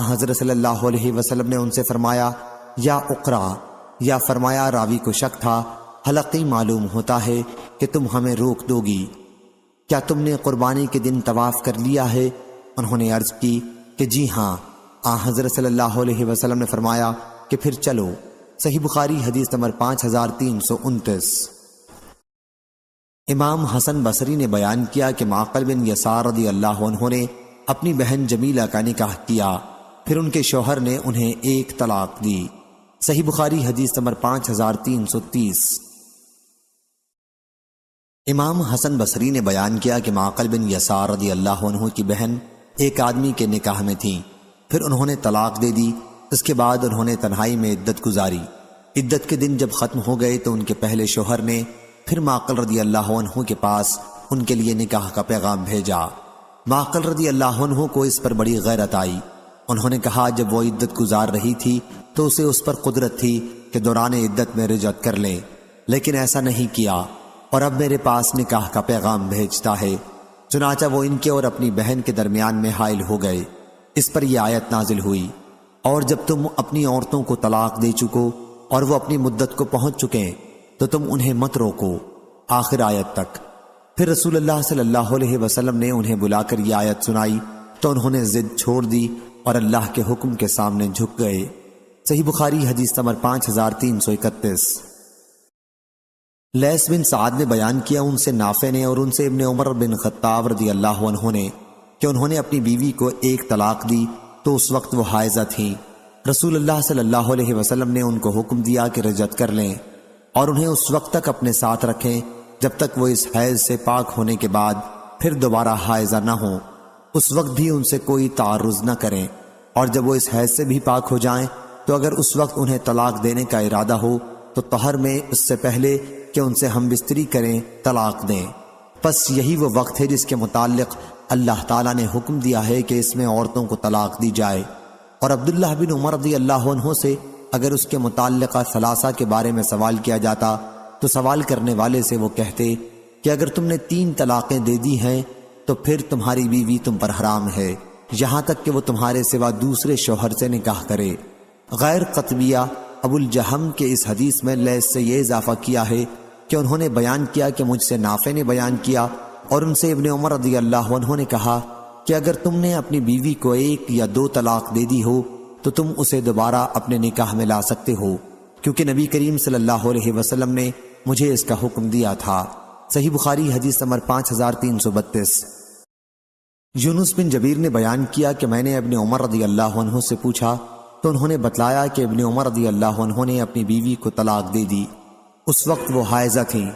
حضرت صلی اللہ علیہ وسلم نے ان سے فرمایا، یا اقرا، یا فرمایا راوی کو شک تھا، حلقی معلوم ہوتا ہے کہ تم ہمیں روک دو گی، کیا تم نے قربانی کے دن طواف کر لیا ہے؟ انہوں نے عرض کی کہ جی ہاں۔ حضرت صلی اللہ علیہ وسلم نے فرمایا کہ پھر چلو۔ صحیح بخاری حدیث نمبر 5329۔ امام حسن بصری نے بیان کیا کہ معقل بن یسار رضی اللہ عنہ نے اپنی بہن جمیلہ کا نکاح کیا، پھر ان کے شوہر نے انہیں ایک طلاق دی۔ صحیح بخاری حدیث نمبر 5330۔ امام حسن بصری نے بیان کیا کہ معقل بن یسار رضی اللہ عنہ کی بہن ایک آدمی کے نکاح میں تھی، پھر انہوں نے طلاق دے دی، اس کے بعد انہوں نے تنہائی میں عدت گزاری۔ عدت کے دن جب ختم ہو گئے تو ان کے پہلے شوہر نے پھر معقل رضی اللہ عنہ کے پاس ان کے لیے نکاح کا پیغام بھیجا۔ معقل رضی اللہ عنہ کو اس پر بڑی غیرت آئی۔ انہوں نے کہا جب وہ عدت گزار رہی تھی تو اسے اس پر قدرت تھی کہ دوران عدت میں رجعت کر لیں، لیکن ایسا نہیں کیا اور اب میرے پاس نکاح کا پیغام بھیجتا ہے۔ چنانچہ وہ ان کے اور اپنی بہن کے درمیان میں حائل ہو گئے۔ اس پر یہ آیت نازل ہوئی، اور جب تم اپنی عورتوں کو طلاق دے چکو اور وہ اپنی مدت کو پہنچ چکے تو تم انہیں مت روکو، آخر آیت تک۔ پھر رسول اللہ صلی اللہ علیہ وسلم نے انہیں بلا کر یہ آیت سنائی تو انہوں نے ضد چھوڑ دی اور اللہ کے حکم کے سامنے جھک گئے۔ صحیح بخاری حدیث نمبر 5331۔ لیث بن سعد نے بیان کیا ان سے نافع نے اور ان سے ابن عمر بن خطاب رضی اللہ عنہ نے کہ انہوں نے اپنی بیوی کو ایک طلاق دی تو اس وقت وہ حائضہ تھیں۔ رسول اللہ صلی اللہ علیہ وسلم نے ان کو حکم دیا کہ رجعت کر لیں اور انہیں اس وقت تک اپنے ساتھ رکھیں جب تک وہ اس حیض سے پاک ہونے کے بعد پھر دوبارہ حائضہ نہ ہوں، اس وقت بھی ان سے کوئی تعرض نہ کریں، اور جب وہ اس حیض سے بھی پاک ہو جائیں تو اگر اس وقت انہیں طلاق دینے کا ارادہ ہو تو طہر میں اس سے پہلے کہ ان سے ہم بستری کریں طلاق دیں۔ پس یہی وہ وقت ہے جس کے متعلق اللہ تعالیٰ نے حکم دیا ہے کہ اس میں عورتوں کو طلاق دی جائے۔ اور عبداللہ بن عمر رضی اللہ عنہ سے اگر اس کے متعلقہ ثلاثہ کے بارے میں سوال کیا جاتا تو سوال کرنے والے سے وہ کہتے کہ اگر تم نے 3 طلاقیں دے دی ہیں تو پھر تمہاری بیوی تم پر حرام ہے یہاں تک کہ وہ تمہارے سوا دوسرے شوہر سے نکاح کرے۔ غیر قطبیہ ابو الجہم کے اس حدیث میں لیث سے یہ اضافہ کیا ہے کہ انہوں نے بیان کیا کہ مجھ سے نافع نے بیان کیا اور ان سے ابن عمر رضی اللہ عنہ نے کہا کہ اگر تم نے اپنی بیوی کو 1 یا 2 طلاق دے دی ہو تو تم اسے دوبارہ اپنے نکاح میں لا سکتے ہو، کیونکہ نبی کریم صلی اللہ علیہ وسلم نے مجھے اس کا حکم دیا تھا۔ صحیح بخاری حدیث نمبر 5332۔ یونس بن جبیر نے بیان کیا کہ میں نے ابن عمر رضی اللہ عنہ سے پوچھا تو انہوں نے بتلایا کہ ابن عمر رضی اللہ عنہ نے اپنی بیوی کو طلاق دے دی، اس وقت وہ حائضہ تھیں۔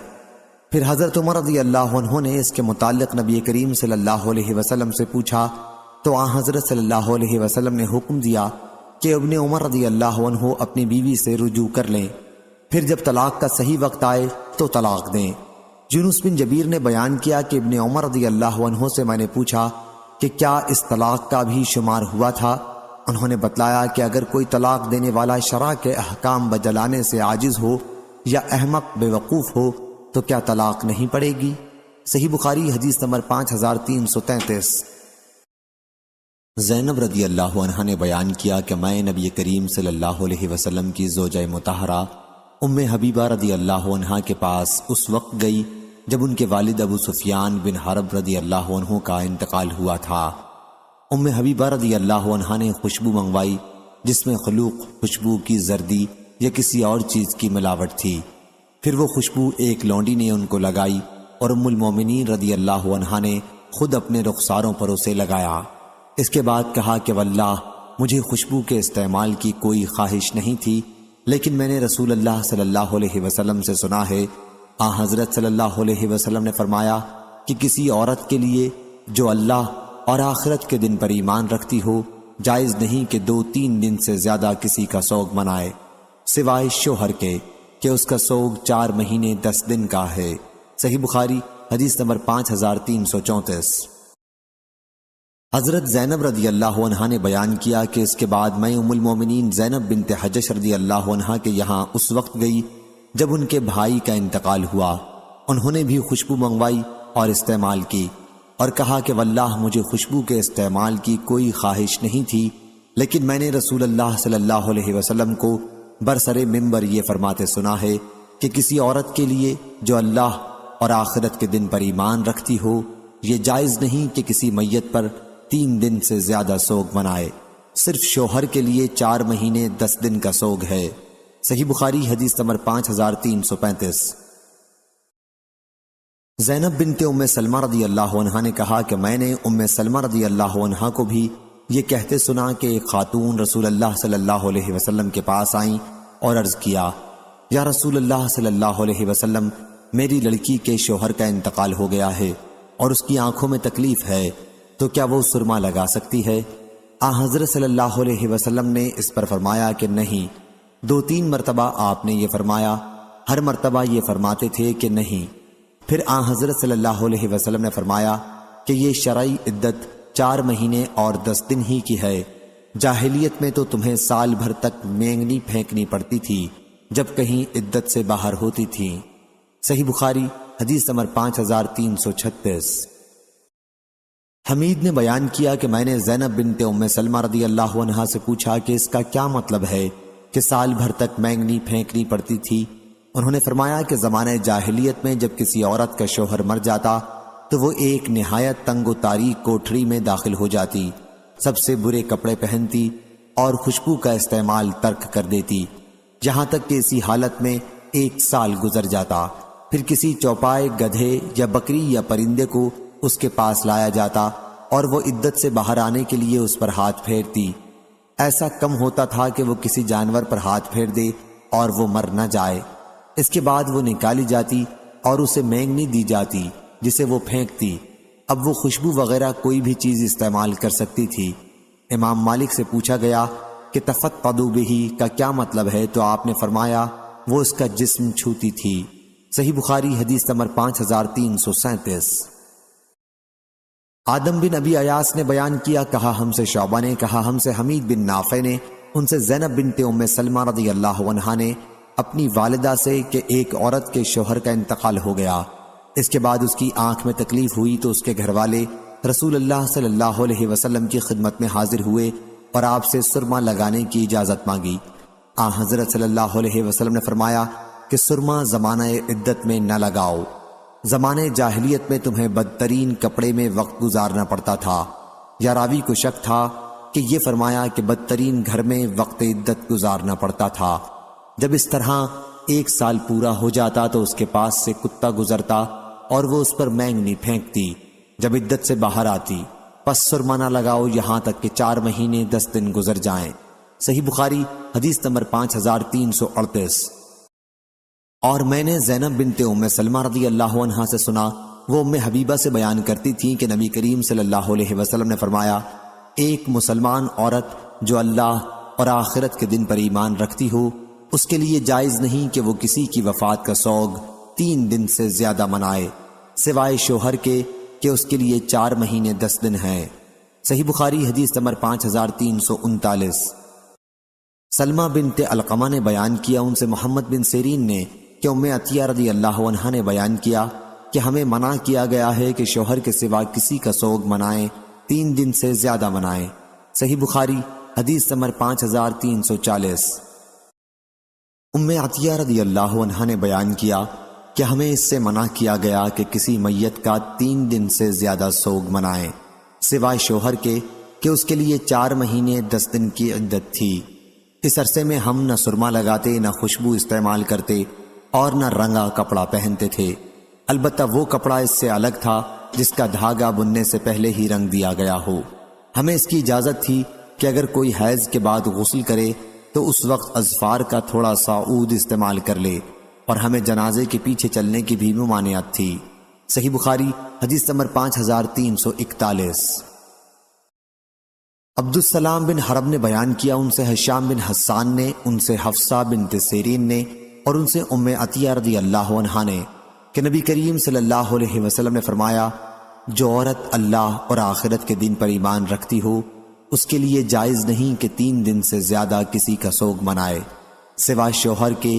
پھر حضرت عمر رضی اللہ عنہ نے اس کے متعلق نبی کریم صلی اللہ علیہ وسلم سے پوچھا تو آن حضرت صلی اللہ علیہ وسلم نے حکم دیا کہ ابن عمر رضی اللہ عنہ اپنی بیوی سے رجوع کر لیں، پھر جب طلاق کا صحیح وقت آئے تو طلاق دیں۔ یونس بن جبیر نے بیان کیا کہ ابن عمر رضی اللہ عنہ سے میں نے پوچھا کہ کیا اس طلاق کا بھی شمار ہوا تھا؟ انہوں نے بتلایا کہ اگر کوئی طلاق دینے والا شرع کے احکام بجلانے سے عاجز ہو یا احمق بے وقوف ہو تو کیا طلاق نہیں پڑے گی؟ صحیح بخاری حدیث نمبر 5333۔ زینب رضی اللہ عنہ نے بیان کیا کہ میں نبی کریم صلی اللہ علیہ وسلم کی زوجہ مطہرہ ام حبیبہ رضی اللہ عنہ کے پاس اس وقت گئی جب ان کے والد ابو سفیان بن حرب رضی اللہ عنہ کا انتقال ہوا تھا۔ ام حبیبہ رضی اللہ عنہ نے خوشبو منگوائی جس میں خلوق خوشبو کی زردی یا کسی اور چیز کی ملاوٹ تھی۔ پھر وہ خوشبو ایک لونڈی نے ان کو لگائی اور ام المومنین رضی اللہ عنہ نے خود اپنے رخساروں پر اسے لگایا۔ اس کے بعد کہا کہ واللہ مجھے خوشبو کے استعمال کی کوئی خواہش نہیں تھی، لیکن میں نے رسول اللہ صلی اللہ علیہ وسلم سے سنا ہے، حضرت صلی اللہ علیہ وسلم نے فرمایا کہ کسی عورت کے لیے جو اللہ اور آخرت کے دن پر ایمان رکھتی ہو جائز نہیں کہ 2-3 دن سے زیادہ کسی کا سوگ منائے سوائے شوہر کے کہ اس کا سوگ 4 مہینے 10 دن کا ہے۔ صحیح بخاری حدیث نمبر 5334۔ حضرت زینب رضی اللہ عنہ نے بیان کیا کہ اس کے بعد میں ام المومنین زینب بنت حجش رضی اللہ عنہ کے یہاں اس وقت گئی جب ان کے بھائی کا انتقال ہوا۔ انہوں نے بھی خوشبو منگوائی اور استعمال کی اور کہا کہ واللہ مجھے خوشبو کے استعمال کی کوئی خواہش نہیں تھی، لیکن میں نے رسول اللہ صلی اللہ علیہ وسلم کو برسر منبر یہ فرماتے سنا ہے کہ کسی عورت کے لیے جو اللہ اور آخرت کے دن پر ایمان رکھتی ہو یہ جائز نہیں کہ کسی میت پر 3 دن سے زیادہ سوگ منائے، صرف شوہر کے لیے 4 مہینے 10 دن کا سوگ ہے۔ صحیح بخاری حدیث نمبر 5335۔ زینب بنت ام سلمہ رضی اللہ عنہ نے کہا کہ میں نے ام سلمہ رضی اللہ عنہ کو بھی یہ کہتے سنا کہ ایک خاتون رسول اللہ صلی اللہ علیہ وسلم کے پاس آئیں اور عرض کیا، یا رسول اللہ صلی اللہ علیہ وسلم، میری لڑکی کے شوہر کا انتقال ہو گیا ہے اور اس کی آنکھوں میں تکلیف ہے، تو کیا وہ سرما لگا سکتی ہے؟ حضرت صلی اللہ علیہ وسلم نے اس پر فرمایا کہ نہیں۔ 2-3 مرتبہ آپ نے یہ فرمایا، ہر مرتبہ یہ فرماتے تھے کہ نہیں۔ پھر حضرت صلی اللہ علیہ وسلم نے فرمایا کہ یہ شرعی عدت 4 مہینے اور 10 دن ہی کی ہے۔ جاہلیت میں تو تمہیں سال بھر تک مینگنی پھینکنی پڑتی تھی جب کہیں عدت سے باہر ہوتی تھی۔ صحیح بخاری حدیث نمبر 5336۔ حمید نے بیان کیا کہ میں نے زینب بنت ام سلمہ رضی اللہ عنہا سے پوچھا کہ اس کا کیا مطلب ہے کہ سال بھر تک مینگنی پھینکنی پڑتی تھی۔ انہوں نے فرمایا کہ زمانہ جاہلیت میں جب کسی عورت کا شوہر مر جاتا تو وہ ایک نہایت تنگ و تاریک کوٹھری میں داخل ہو جاتی، سب سے برے کپڑے پہنتی اور خوشبو کا استعمال ترک کر دیتی، یہاں تک کہ اسی حالت میں 1 سال گزر جاتا۔ پھر کسی چوپائے، گدھے یا بکری یا پرندے کو اس کے پاس لایا جاتا اور وہ عدت سے باہر آنے کے لیے اس پر ہاتھ پھیرتی۔ ایسا کم ہوتا تھا کہ وہ کسی جانور پر ہاتھ پھیر دے اور وہ مر نہ جائے۔ اس کے بعد وہ نکالی جاتی اور اسے مینگنی دی جاتی جسے وہ پھینکتی۔ اب وہ خوشبو وغیرہ کوئی بھی چیز استعمال کر سکتی تھی۔ امام مالک سے پوچھا گیا کہ تفقدوا بہ کا کیا مطلب ہے، تو آپ نے فرمایا وہ اس کا جسم چھوتی تھی۔ صحیح بخاری حدیث نمبر 5337۔ آدم بن ابی ایاس نے بیان کیا، کہا ہم سے شعبہ نے، کہا ہم سے حمید بن نافع نے، ان سے زینب بنت ام سلمہ رضی اللہ عنہا نے اپنی والدہ سے کہ ایک عورت کے شوہر کا انتقال ہو گیا، اس کے بعد اس کی آنکھ میں تکلیف ہوئی تو اس کے گھر والے رسول اللہ صلی اللہ علیہ وسلم کی خدمت میں حاضر ہوئے اور آپ سے سرما لگانے کی اجازت مانگی۔ حضرت صلی اللہ علیہ وسلم نے فرمایا کہ سرما زمانہ عدت میں نہ لگاؤ، زمانہ جاہلیت میں تمہیں بدترین کپڑے میں وقت گزارنا پڑتا تھا۔ یا راوی کو شک تھا کہ یہ فرمایا کہ بدترین گھر میں وقت عدت گزارنا پڑتا تھا۔ جب اس طرح 1 سال پورا ہو جاتا تو اس کے پاس سے کتا گزرتا اور وہ اس پر مینگنی پھینکتی۔ جب عدت سے باہر آتی پس سرما نہ لگاؤ یہاں تک کہ 4 مہینے 10 دن گزر جائیں۔ صحیح بخاری حدیث نمبر 5338۔ اور میں نے زینب بنت ام سلمہ رضی اللہ عنہا سے سنا، وہ ام حبیبہ سے بیان کرتی تھیں کہ نبی کریم صلی اللہ علیہ وسلم نے فرمایا، ایک مسلمان عورت جو اللہ اور آخرت کے دن پر ایمان رکھتی ہو، اس کے لیے جائز نہیں کہ وہ کسی کی وفات کا سوگ 3 دن سے زیادہ منائے، سوائے شوہر کے کہ اس کے لیے 4 مہینے 10 دن ہیں۔ صحیح بخاری حدیث نمبر 5339۔ سلمہ بنت علقمہ نے بیان کیا، ان سے محمد بن سیرین نے کہ ام عطیہ رضی اللہ عنہا نے بیان کیا کہ ہمیں منع کیا گیا ہے کہ شوہر کے سوا کسی کا سوگ منائیں، 3 دن سے زیادہ منائیں۔ صحیح بخاری حدیث نمبر 5340۔ ام عطیہ رضی اللہ عنہا نے بیان کیا کہ ہمیں اس سے منع کیا گیا کہ کسی میت کا 3 دن سے زیادہ سوگ منائیں، سوائے شوہر کے کہ اس کے لیے 4 مہینے 10 دن کی عدت تھی۔ اس عرصے میں ہم نہ سرما لگاتے، نہ خوشبو استعمال کرتے اور نہ رنگا کپڑا پہنتے تھے، البتہ وہ کپڑا اس سے الگ تھا جس کا دھاگا بننے سے پہلے ہی رنگ دیا گیا ہو۔ ہمیں اس کی اجازت تھی کہ اگر کوئی حیض کے بعد غسل کرے تو اس وقت اظفار کا تھوڑا سا عود استعمال کر لے، اور ہمیں جنازے کے پیچھے چلنے کی بھی ممانعت تھی۔ صحیح بخاری حدیث نمبر 5341۔ عبد السلام بن حرب نے بیان کیا، ان سے ہشام بن حسان نے، ان سے حفصہ بنت سیرین نے اور ان سے ام عطیہ رضی اللہ عنہا نے کہ نبی کریم صلی اللہ علیہ وسلم نے فرمایا، جو عورت اللہ اور آخرت کے دن پر ایمان رکھتی ہو اس کے لیے جائز نہیں کہ 3 دن سے زیادہ کسی کا سوگ منائے، سوائے شوہر کے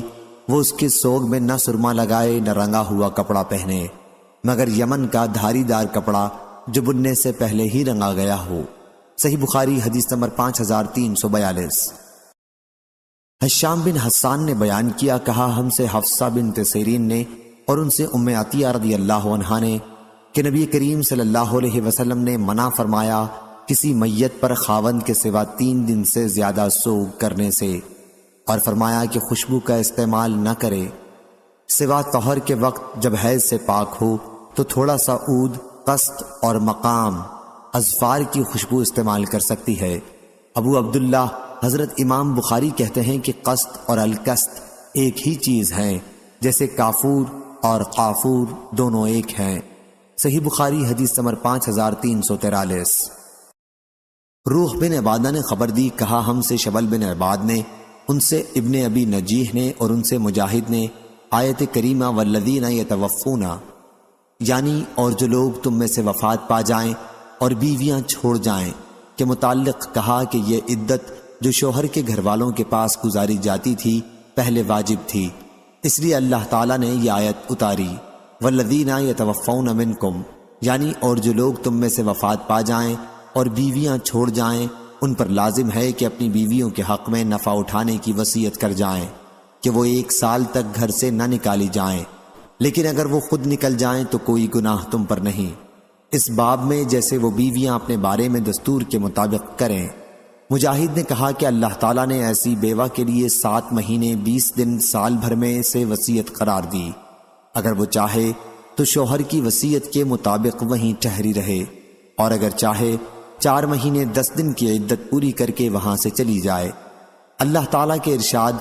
وہ اس کے سوگ میں نہ سرما لگائے نہ رنگا ہوا کپڑا پہنے، مگر یمن کا دھاری دار کپڑا جو بننے سے پہلے ہی رنگا گیا ہو۔ صحیح بخاری حدیث نمبر 5342۔ ہشام بن حسان نے بیان کیا، کہا ہم سے حفصہ بنت سیرین نے اور ان سے ام عطیہ رضی اللہ عنہا نے کہ نبی کریم صلی اللہ علیہ وسلم نے منع فرمایا کسی میت پر خاوند کے سوا 3 دن سے زیادہ سوگ کرنے سے، اور فرمایا کہ خوشبو کا استعمال نہ کرے، سوا طہر کے وقت جب حیض سے پاک ہو تو تھوڑا سا عود، قسط اور مقام اظفار کی خوشبو استعمال کر سکتی ہے۔ ابو عبداللہ حضرت امام بخاری کہتے ہیں کہ قسط اور القسط ایک ہی چیز ہیں، جیسے کافور اور قافور دونوں ایک ہیں۔ صحیح بخاری حدیث نمبر 5343۔ روح بن عبادہ نے خبر دی، کہا ہم سے شبل بن عباد نے، ان سے ابن ابی نجیح نے اور ان سے مجاہد نے آیت کریمہ والذین یتوفون یعنی اور جو لوگ تم میں سے وفات پا جائیں اور بیویاں چھوڑ جائیں کے متعلق کہا کہ یہ عدت جو شوہر کے گھر والوں کے پاس گزاری جاتی تھی پہلے واجب تھی، اس لیے اللہ تعالیٰ نے یہ آیت اتاری والذین یتوفون منکم، یعنی اور جو لوگ تم میں سے وفات پا جائیں اور بیویاں چھوڑ جائیں ان پر لازم ہے کہ اپنی بیویوں کے حق میں نفع اٹھانے کی وصیت کر جائیں کہ وہ 1 سال تک گھر سے نہ نکالی جائیں، لیکن اگر وہ خود نکل جائیں تو کوئی گناہ تم پر نہیں، اس باب میں جیسے وہ بیویاں اپنے بارے میں دستور کے مطابق کریں۔ مجاہد نے کہا کہ اللہ تعالیٰ نے ایسی بیوہ کے لیے 7 مہینے 20 دن سال بھر میں سے وصیت قرار دی، اگر وہ چاہے تو شوہر کی وصیت کے مطابق وہیں ٹھہری رہے، اور اگر چاہے 4 مہینے 10 دن کی عدت پوری کر کے وہاں سے چلی جائے۔ اللہ تعالیٰ کے ارشاد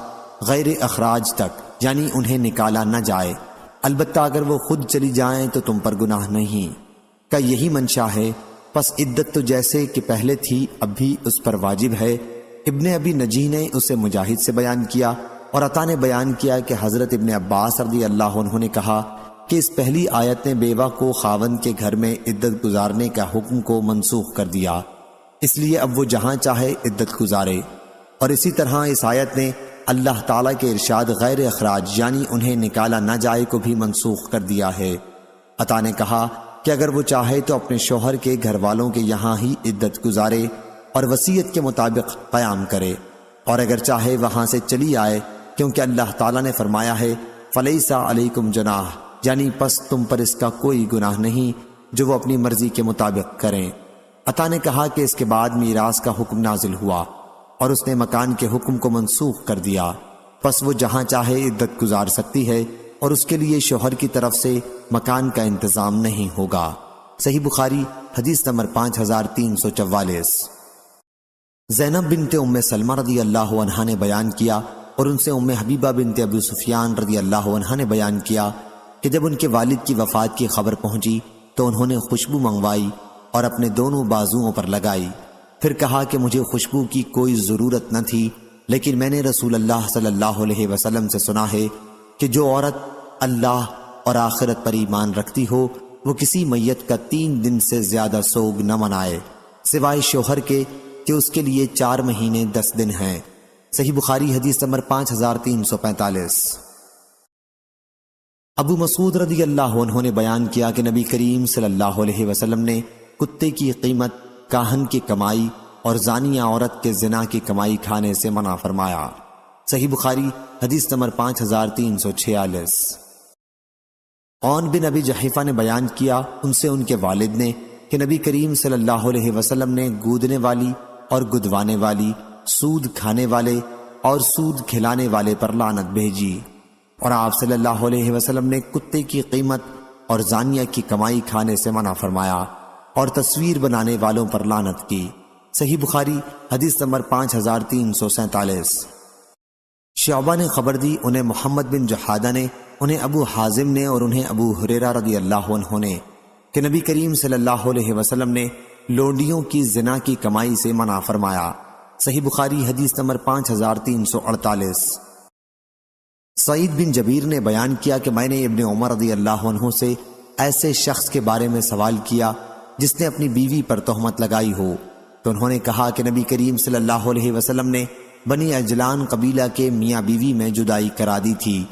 غیر اخراج تک، یعنی انہیں نکالا نہ جائے، البتہ اگر وہ خود چلی جائیں تو تم پر گناہ نہیں، کا یہی منشا ہے، پس عدت تو جیسے کہ پہلے تھی اب بھی اس پر واجب ہے۔ ابن ابی نجیح نے اسے مجاہد سے بیان کیا اور عطا نے بیان کیا کہ حضرت ابن عباس رضی اللہ عنہ نے کہا کہ اس پہلی آیت نے بیوہ کو خاوند کے گھر میں عدت گزارنے کا حکم کو منسوخ کر دیا، اس لیے اب وہ جہاں چاہے عدت گزارے، اور اسی طرح اس آیت نے اللہ تعالیٰ کے ارشاد غیر اخراج یعنی انہیں نکالا نہ جائے کو بھی منسوخ کر دیا ہے۔ عطا نے کہا کہ اگر وہ چاہے تو اپنے شوہر کے گھر والوں کے یہاں ہی عدت گزارے اور وصیت کے مطابق قیام کرے، اور اگر چاہے وہاں سے چلی آئے، کیونکہ اللہ تعالیٰ نے فرمایا ہے فَلَيْسَ عَلَيْكُمْ جُنَاحٌ، یعنی پس تم پر اس کا کوئی گناہ نہیں جو وہ اپنی مرضی کے مطابق کریں۔ عطا نے کہا کہ اس کے بعد میراث کا حکم نازل ہوا اور اس نے مکان کے حکم کو منسوخ کر دیا، پس وہ جہاں چاہے عدت گزار سکتی ہے اور اس کے لیے شوہر کی طرف سے مکان کا انتظام نہیں ہوگا۔ صحیح بخاری حدیث نمبر 5344۔ زینب بنت ام سلمہ رضی اللہ عنہا نے بیان کیا اور ان سے ام حبیبہ بنت ابو سفیان رضی اللہ عنہا نے بیان کیا کہ جب ان کے والد کی وفات کی خبر پہنچی تو انہوں نے خوشبو منگوائی اور اپنے دونوں بازوؤں پر لگائی، پھر کہا کہ مجھے خوشبو کی کوئی ضرورت نہ تھی، لیکن میں نے رسول اللہ صلی اللہ علیہ وسلم سے سنا ہے کہ جو عورت اللہ اور آخرت پر ایمان رکھتی ہو وہ کسی میت کا 3 دن سے زیادہ سوگ نہ منائے سوائے شوہر کے کہ اس کے لیے 4 مہینے 10 دن ہیں۔ صحیح بخاری حدیث نمبر 5345۔ ابو مسعود رضی اللہ عنہ نے بیان کیا کہ نبی کریم صلی اللہ علیہ وسلم نے کتے کی قیمت، کاہن کی کمائی اور زانیہ عورت کے زنا کی کمائی کھانے سے منع فرمایا۔ صحیح بخاری حدیث نمبر 5346۔ عون بن ابی جحیفہ نے بیان کیا ان سے ان کے والد نے کہ نبی کریم صلی اللہ علیہ وسلم نے گودنے والی اور گدوانے والی، سود کھانے والے اور سود کھلانے والے پر لعنت بھیجی، اور آپ صلی اللہ علیہ وسلم نے کتے کی قیمت اور زانیہ کی کمائی کھانے سے منع فرمایا اور تصویر بنانے والوں پر لعنت کی۔ صحیح بخاری حدیث نمبر 5347۔ شعبہ نے خبر دی، انہیں محمد بن جحادہ نے، انہیں ابو حازم نے اور انہیں ابو ہریرہ رضی اللہ عنہ نے کہ نبی کریم صلی اللہ علیہ وسلم نے لونڈیوں کی زنا کی کمائی سے منع فرمایا۔ صحیح بخاری حدیث نمبر 5348۔ سعید بن جبیر نے بیان کیا کہ میں نے ابن عمر رضی اللہ عنہ سے ایسے شخص کے بارے میں سوال کیا جس نے اپنی بیوی پر تہمت لگائی ہو، تو انہوں نے کہا کہ نبی کریم صلی اللہ علیہ وسلم نے بنی اجلان قبیلہ کے میاں بیوی میں جدائی کرا دی تھی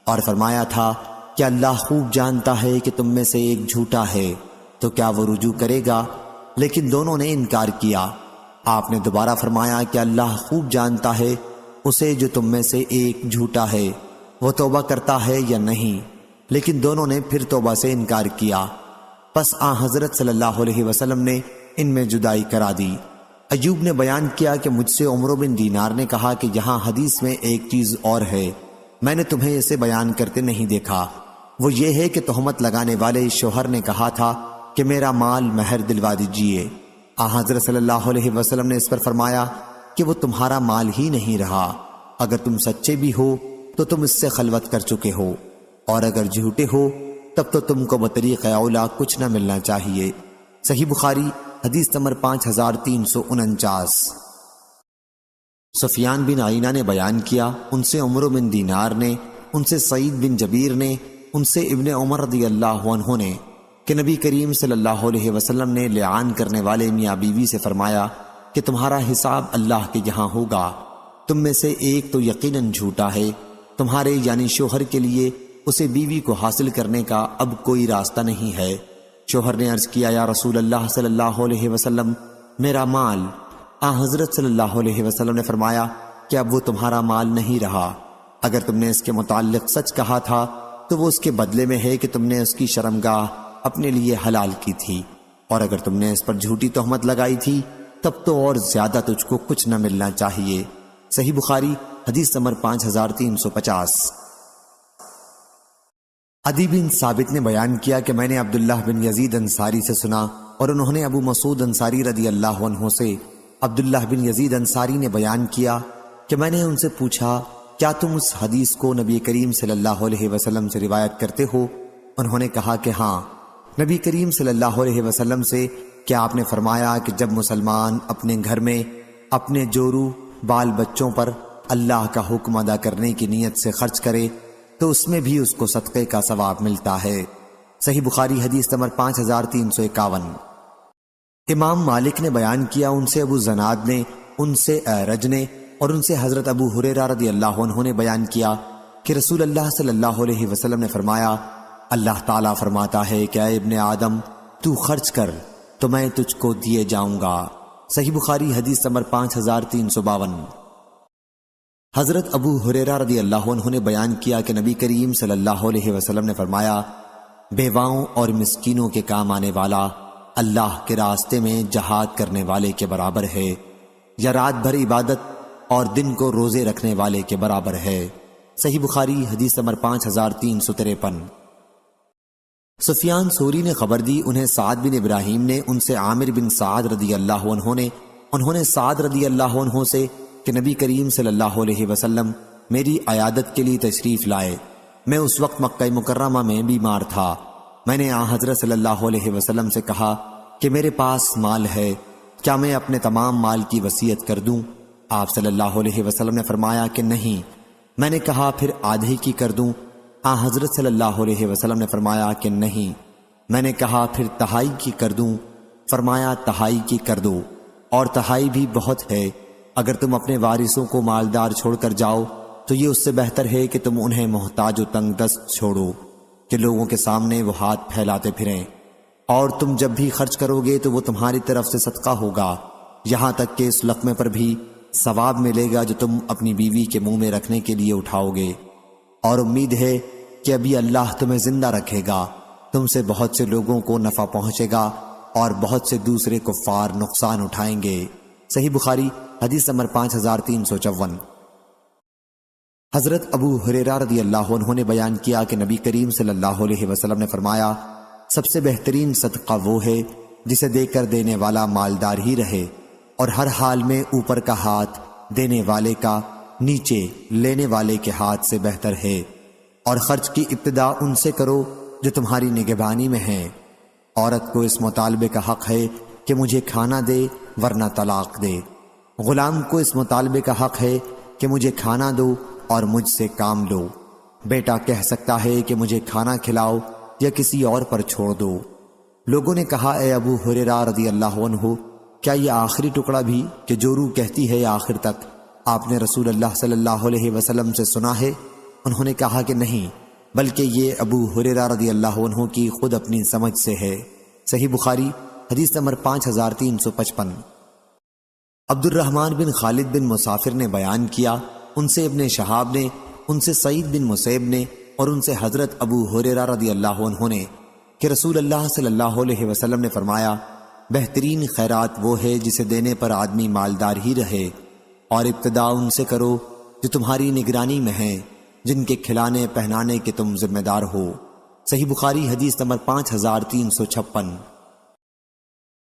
اور فرمایا تھا کہ اللہ خوب جانتا ہے کہ تم میں سے ایک جھوٹا ہے، تو کیا وہ رجوع کرے گا؟ لیکن دونوں نے انکار کیا۔ آپ نے دوبارہ فرمایا کہ اللہ خوب جانتا ہے اسے جو تم میں سے ایک جھوٹا ہے وہ توبہ کرتا ہے یا نہیں، لیکن دونوں نے پھر توبہ سے انکار کیا، پس حضرت صلی اللہ علیہ وسلم نے ان میں جدائی کرا دی۔ ایوب نے بیان کیا کہ مجھ سے عمرو بن دینار نے کہا کہ یہاں حدیث میں ایک چیز اور ہے، میں نے تمہیں اسے بیان کرتے نہیں دیکھا، وہ یہ ہے کہ تہمت لگانے والے شوہر نے کہا تھا کہ میرا مال مہر دلوا دیجیے۔ حضرت صلی اللہ علیہ وسلم نے اس پر فرمایا کہ وہ تمہارا مال ہی نہیں رہا، اگر تم سچے بھی ہو تو تم اس سے خلوت کر چکے ہو، اور اگر جھوٹے ہو تب تو تم کو بطریق اولا کچھ نہ ملنا چاہیے۔ صحیح بخاری حدیث نمبر 5349۔ سفیان بن عینہ نے بیان کیا ان سے عمرو بن دینار نے، ان سے سعید بن جبیر نے، ان سے ابن عمر رضی اللہ عنہ نے کہ نبی کریم صلی اللہ علیہ وسلم نے لعان کرنے والے میاں بیوی سے فرمایا کہ تمہارا حساب اللہ کے یہاں ہوگا، تم میں سے ایک تو یقیناً جھوٹا ہے، تمہارے یعنی شوہر کے لیے اسے بیوی کو حاصل کرنے کا اب کوئی راستہ نہیں ہے۔ شوہر نے عرض کیا یا رسول اللہ صلی اللہ علیہ وسلم، میرا مال۔ حضرت صلی اللہ علیہ وسلم نے فرمایا کہ اب وہ تمہارا مال نہیں رہا، اگر تم نے اس کے متعلق سچ کہا تھا تو وہ اس کے بدلے میں ہے کہ تم نے اس کی شرمگاہ اپنے لیے حلال کی تھی، اور اگر تم نے اس پر جھوٹی تہمت لگائی تھی تب تو اور زیادہ تجھ کو کچھ نہ ملنا چاہیے۔ صحیح بخاری حدیث نمبر 5350۔ عدی بن ثابت نے بیان کیا کہ میں نے عبداللہ بن یزید انصاری سے سنا، اور انہوں نے ابو مسعود انصاری رضی اللہ عنہ سے عبداللہ بن یزید انصاری نے بیان کیا کہ میں نے ان سے پوچھا کیا تم اس حدیث کو نبی کریم صلی اللہ علیہ وسلم سے روایت کرتے ہو؟ انہوں نے کہا کہ ہاں۔ نبی کریم صلی اللہ علیہ وسلم سے کیا آپ نے فرمایا کہ جب مسلمان اپنے گھر میں اپنے جورو بال بچوں پر اللہ کا حکم ادا کرنے کی نیت سے خرچ کرے تو اس میں بھی اس کو صدقے کا ثواب ملتا ہے۔ صحیح بخاری حدیث نمبر 5351۔ امام مالک نے بیان کیا، ان سے ابو زناد نے، ان سے اعرج نے، اور ان سے حضرت ابو ہریرہ رضی اللہ عنہ نے بیان کیا کہ رسول اللہ صلی اللہ علیہ وسلم نے فرمایا اللہ تعالیٰ فرماتا ہے کہ اے ابن آدم تو خرچ کر تو میں تجھ کو دیے جاؤں گا۔ صحیح بخاری حدیث نمبر 5352۔ حضرت ابو ہریرہ رضی اللہ عنہ نے بیان کیا کہ نبی کریم صلی اللہ علیہ وسلم نے فرمایا بیواؤں اور مسکینوں کے کام آنے والا اللہ کے راستے میں جہاد کرنے والے کے برابر ہے، یا رات بھر عبادت اور دن کو روزے رکھنے والے کے برابر ہے۔ صحیح بخاری حدیث نمبر 5353۔ سفیان ثوری نے خبر دی، انہیں سعد بن ابراہیم نے، ان سے عامر بن سعد رضی اللہ عنہ نے، انہوں نے سعد رضی اللہ عنہ سے کہ نبی کریم صلی اللہ علیہ وسلم میری عیادت کے لیے تشریف لائے۔ میں اس وقت مکہ مکرمہ میں بیمار تھا۔ میں نے حضرت صلی اللہ علیہ وسلم سے کہا کہ میرے پاس مال ہے، کیا میں اپنے تمام مال کی وصیت کر دوں؟ آپ صلی اللہ علیہ وسلم نے فرمایا کہ نہیں۔ میں نے کہا پھر آدھے کی کر دوں؟ حضرت صلی اللہ علیہ وسلم نے فرمایا کہ نہیں۔ میں نے کہا پھر تہائی کی کر دوں؟ فرمایا تہائی کی کر دو، اور تہائی بھی بہت ہے، اگر تم اپنے وارثوں کو مالدار چھوڑ کر جاؤ تو یہ اس سے بہتر ہے کہ تم انہیں محتاج و تنگ دست چھوڑو کہ لوگوں کے سامنے وہ ہاتھ پھیلاتے پھریں، اور تم جب بھی خرچ کرو گے تو وہ تمہاری طرف سے صدقہ ہوگا، یہاں تک کہ اس لقمے پر بھی ثواب ملے گا جو تم اپنی بیوی کے منہ میں رکھنے کے لیے اٹھاؤ گے، اور امید ہے کہ ابھی اللہ تمہیں زندہ رکھے گا، تم سے بہت سے لوگوں کو نفع پہنچے گا اور بہت سے دوسرے کفار نقصان اٹھائیں گے۔ صحیح بخاری حدیث نمبر 5354۔ حضرت ابو ہریرہ رضی اللہ عنہ نے بیان کیا کہ نبی کریم صلی اللہ علیہ وسلم نے فرمایا سب سے بہترین صدقہ وہ ہے جسے دے کر دینے والا مالدار ہی رہے، اور ہر حال میں اوپر کا ہاتھ دینے والے کا نیچے لینے والے کے ہاتھ سے بہتر ہے، اور خرچ کی ابتدا ان سے کرو جو تمہاری نگہبانی میں ہیں۔ عورت کو اس مطالبے کا حق ہے کہ مجھے کھانا دے ورنہ طلاق دے، غلام کو اس مطالبے کا حق ہے کہ مجھے کھانا دو اور مجھ سے کام لو، بیٹا کہہ سکتا ہے کہ مجھے کھانا کھلاؤ یا کسی اور پر چھوڑ دو۔ لوگوں نے کہا اے ابو ہریرہ رضی اللہ عنہ، کیا یہ آخری ٹکڑا بھی کہ جو روح کہتی ہے آخر تک آپ نے رسول اللہ صلی اللہ علیہ وسلم سے سنا ہے؟ انہوں نے کہا کہ نہیں، بلکہ یہ ابو ہریرہ رضی اللہ عنہ کی خود اپنی سمجھ سے ہے۔ صحیح بخاری حدیث نمبر 5355۔ عبد الرحمن بن خالد بن مسافر نے بیان کیا، ان سے ابن شہاب نے، ان سے سعید بن مسیب نے، اور ان سے حضرت ابو ہریرہ رضی اللہ عنہ نے کہ رسول اللہ صلی اللہ علیہ وسلم نے فرمایا بہترین خیرات وہ ہے جسے دینے پر آدمی مالدار ہی رہے، اور ابتدا ان سے کرو جو تمہاری نگرانی میں ہیں، جن کے کھلانے پہنانے کے تم ذمہ دار ہو۔ صحیح بخاری حدیث نمبر 5356۔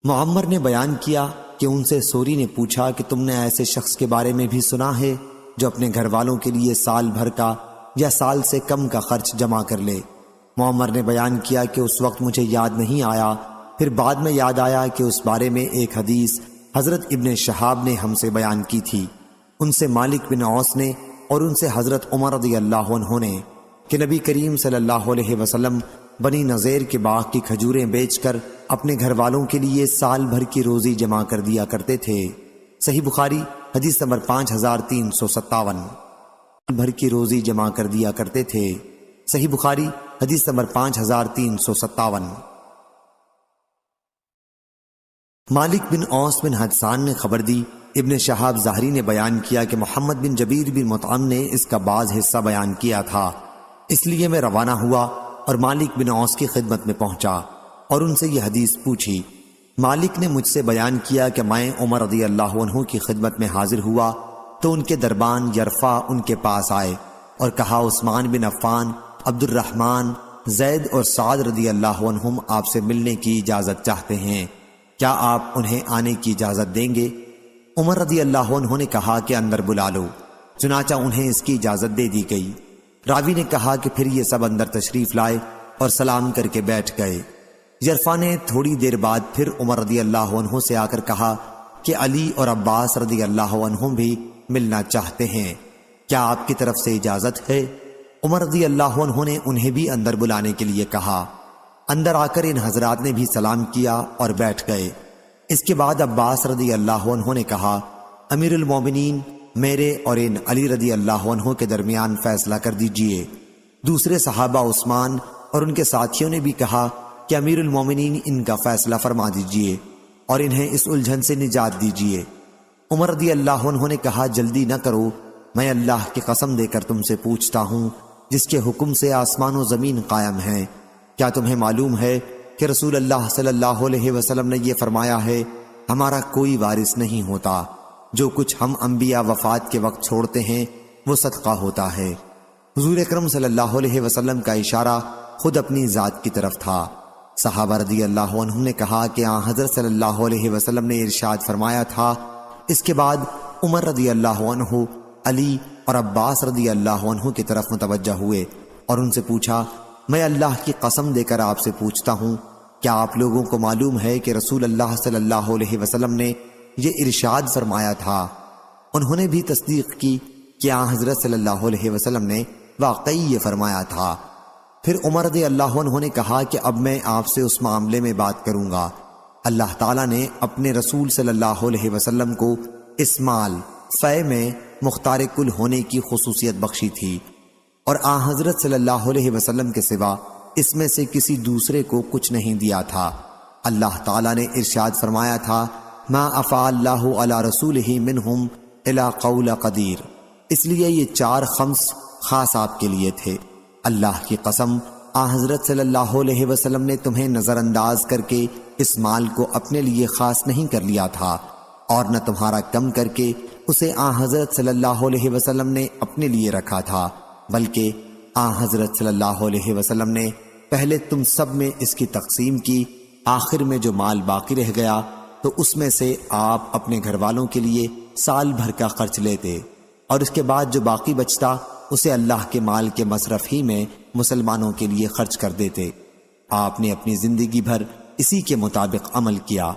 معمر نے بیان کیا کہ ان سے سوری نے پوچھا کہ تم نے ایسے شخص کے بارے میں بھی سنا ہے جو اپنے گھر والوں کے لیے سال بھر کا یا سال سے کم کا خرچ جمع کر لے؟ معمر نے بیان کیا کہ اس وقت مجھے یاد نہیں آیا، پھر بعد میں یاد آیا کہ اس بارے میں ایک حدیث حضرت ابن شہاب نے ہم سے بیان کی تھی، ان سے مالک بن اوس نے، اور ان سے حضرت عمر رضی اللہ عنہ نے کہ نبی کریم صلی اللہ علیہ وسلم بنی نذیر کے باغ کی کھجوریں بیچ کر اپنے گھر والوں کے لیے سال بھر کی روزی جمع کر دیا کرتے تھے۔ صحیح بخاری حدیث نمبر 5357۔ بھر کی روزی جمع کر دیا کرتے تھے۔ صحیح بخاری حدیث نمبر 5357۔ مالک بن اوس بن حدثان نے خبر دی، ابن شہاب ظاہری نے بیان کیا کہ محمد بن جبیر بن مطعم نے اس کا بعض حصہ بیان کیا تھا، اس لیے میں روانہ ہوا اور مالک بن اوس کی خدمت میں پہنچا اور ان سے یہ حدیث پوچھی۔ مالک نے مجھ سے بیان کیا کہ میں عمر رضی اللہ عنہ کی خدمت میں حاضر ہوا تو ان کے دربان یرفع ان کے پاس آئے اور کہا، عثمان بن عفان، عبد الرحمن، زید اور سعد رضی اللہ عنہم آپ سے ملنے کی اجازت چاہتے ہیں، کیا آپ انہیں آنے کی اجازت دیں گے؟ عمر رضی اللہ عنہ نے کہا کہ اندر بلا لو، چنانچہ انہیں اس کی اجازت دے دی گئی۔ راوی نے کہا کہ پھر یہ سب اندر تشریف لائے اور سلام کر کے بیٹھ گئے۔ یرفع نے تھوڑی دیر بعد پھر عمر رضی اللہ عنہ سے آ کر کہا کہ علی اور عباس رضی اللہ عنہم بھی ملنا چاہتے ہیں، کیا آپ کی طرف سے اجازت ہے؟ عمر رضی اللہ عنہ نے انہیں بھی اندر بلانے کے لیے کہا۔ اندر آ کر ان حضرات نے بھی سلام کیا اور بیٹھ گئے۔ اس کے بعد عباس رضی اللہ عنہ نے کہا، امیر المومنین، میرے اور ان علی رضی اللہ عنہ کے درمیان فیصلہ کر دیجئے۔ دوسرے صحابہ عثمان اور ان کے ساتھیوں نے بھی کہا کہ امیر المومنین ان کا فیصلہ فرما دیجئے اور انہیں اس الجھن سے نجات دیجئے۔ عمر رضی اللہ عنہ نے کہا، جلدی نہ کرو، میں اللہ کی قسم دے کر تم سے پوچھتا ہوں جس کے حکم سے آسمان و زمین قائم ہیں، کیا تمہیں معلوم ہے کہ رسول اللہ صلی اللہ علیہ وسلم نے یہ فرمایا ہے، ہمارا کوئی وارث نہیں ہوتا، جو کچھ ہم انبیاء وفات کے وقت چھوڑتے ہیں وہ صدقہ ہوتا ہے۔ حضور اکرم صلی اللہ علیہ وسلم کا اشارہ خود اپنی ذات کی طرف تھا۔ صحابہ رضی اللہ عنہم نے کہا کہ آن حضرت صلی اللہ علیہ وسلم نے ارشاد فرمایا تھا۔ اس کے بعد عمر رضی اللہ عنہ علی اور عباس رضی اللہ عنہ کی طرف متوجہ ہوئے اور ان سے پوچھا، میں اللہ کی قسم دے کر آپ سے پوچھتا ہوں، کیا آپ لوگوں کو معلوم ہے کہ رسول اللہ صلی اللہ علیہ وسلم نے یہ ارشاد فرمایا تھا؟ انہوں نے بھی تصدیق کی کہ آن حضرت صلی اللہ علیہ وسلم نے واقعی یہ فرمایا تھا۔ پھر عمر رضی اللہ عنہ نے کہا کہ اب میں آپ سے اس معاملے میں بات کروں گا۔ اللہ تعالیٰ نے اپنے رسول صلی اللہ علیہ وسلم کو اس مال فے میں مختار کل ہونے کی خصوصیت بخشی تھی اور آن حضرت صلی اللہ علیہ وسلم کے سوا اس میں سے کسی دوسرے کو کچھ نہیں دیا تھا۔ اللہ تعالیٰ نے ارشاد فرمایا تھا، ما افاء اللہ علی رسولہ منہم الی قول قدیر، اس لیے یہ 4 خمس خاص آپ کے لیے تھے۔ اللہ کی قسم، آن حضرت صلی اللہ علیہ وسلم نے تمہیں نظر انداز کر کے اس مال کو اپنے لیے خاص نہیں کر لیا تھا اور نہ تمہارا کم کر کے اسے آن حضرت صلی اللہ علیہ وسلم نے اپنے لیے رکھا تھا، بلکہ آن حضرت صلی اللہ علیہ وسلم نے پہلے تم سب میں اس کی تقسیم کی، آخر میں جو مال باقی رہ گیا تو اس میں سے آپ اپنے گھر والوں کے لیے سال بھر کا خرچ لیتے اور اس کے بعد جو باقی بچتا اسے اللہ کے مال کے مصرف ہی میں مسلمانوں کے لیے خرچ کر دیتے۔ آپ نے اپنی زندگی بھر اسی کے مطابق عمل کیا۔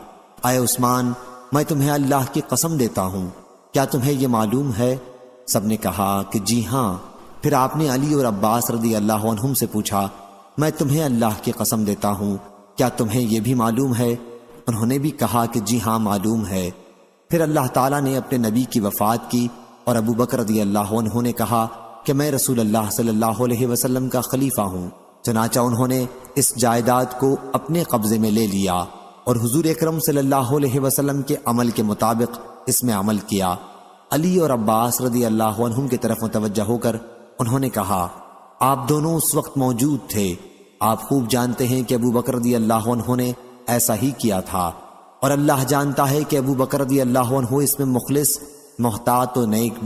اے عثمان، میں تمہیں اللہ کی قسم دیتا ہوں، کیا تمہیں یہ معلوم ہے؟ سب نے کہا کہ جی ہاں۔ پھر آپ نے علی اور عباس رضی اللہ عنہم سے پوچھا، میں تمہیں اللہ کی قسم دیتا ہوں، کیا تمہیں یہ بھی معلوم ہے؟ انہوں نے بھی کہا کہ جی ہاں معلوم ہے۔ پھر اللہ تعالیٰ نے اپنے نبی کی وفات کی اور ابو بکر رضی اللہ عنہ نے کہا کہ میں رسول اللہ صلی اللہ علیہ وسلم کا خلیفہ ہوں، چنانچہ انہوں نے اس جائیداد کو اپنے قبضے میں لے لیا اور حضور اکرم صلی اللہ علیہ وسلم کے عمل کے مطابق اس میں عمل کیا۔ علی اور عباس رضی اللہ عنہم کی طرف متوجہ ہو کر انہوں نے کہا، آپ دونوں اس وقت موجود تھے، آپ خوب جانتے ہیں کہ ابو بکر رضی اللہ عنہ نے ایسا ہی کیا تھا اور اللہ جانتا ہے کہ ابو بکر رضی اللہ عنہ اس میں مخلص، محتاط و نیک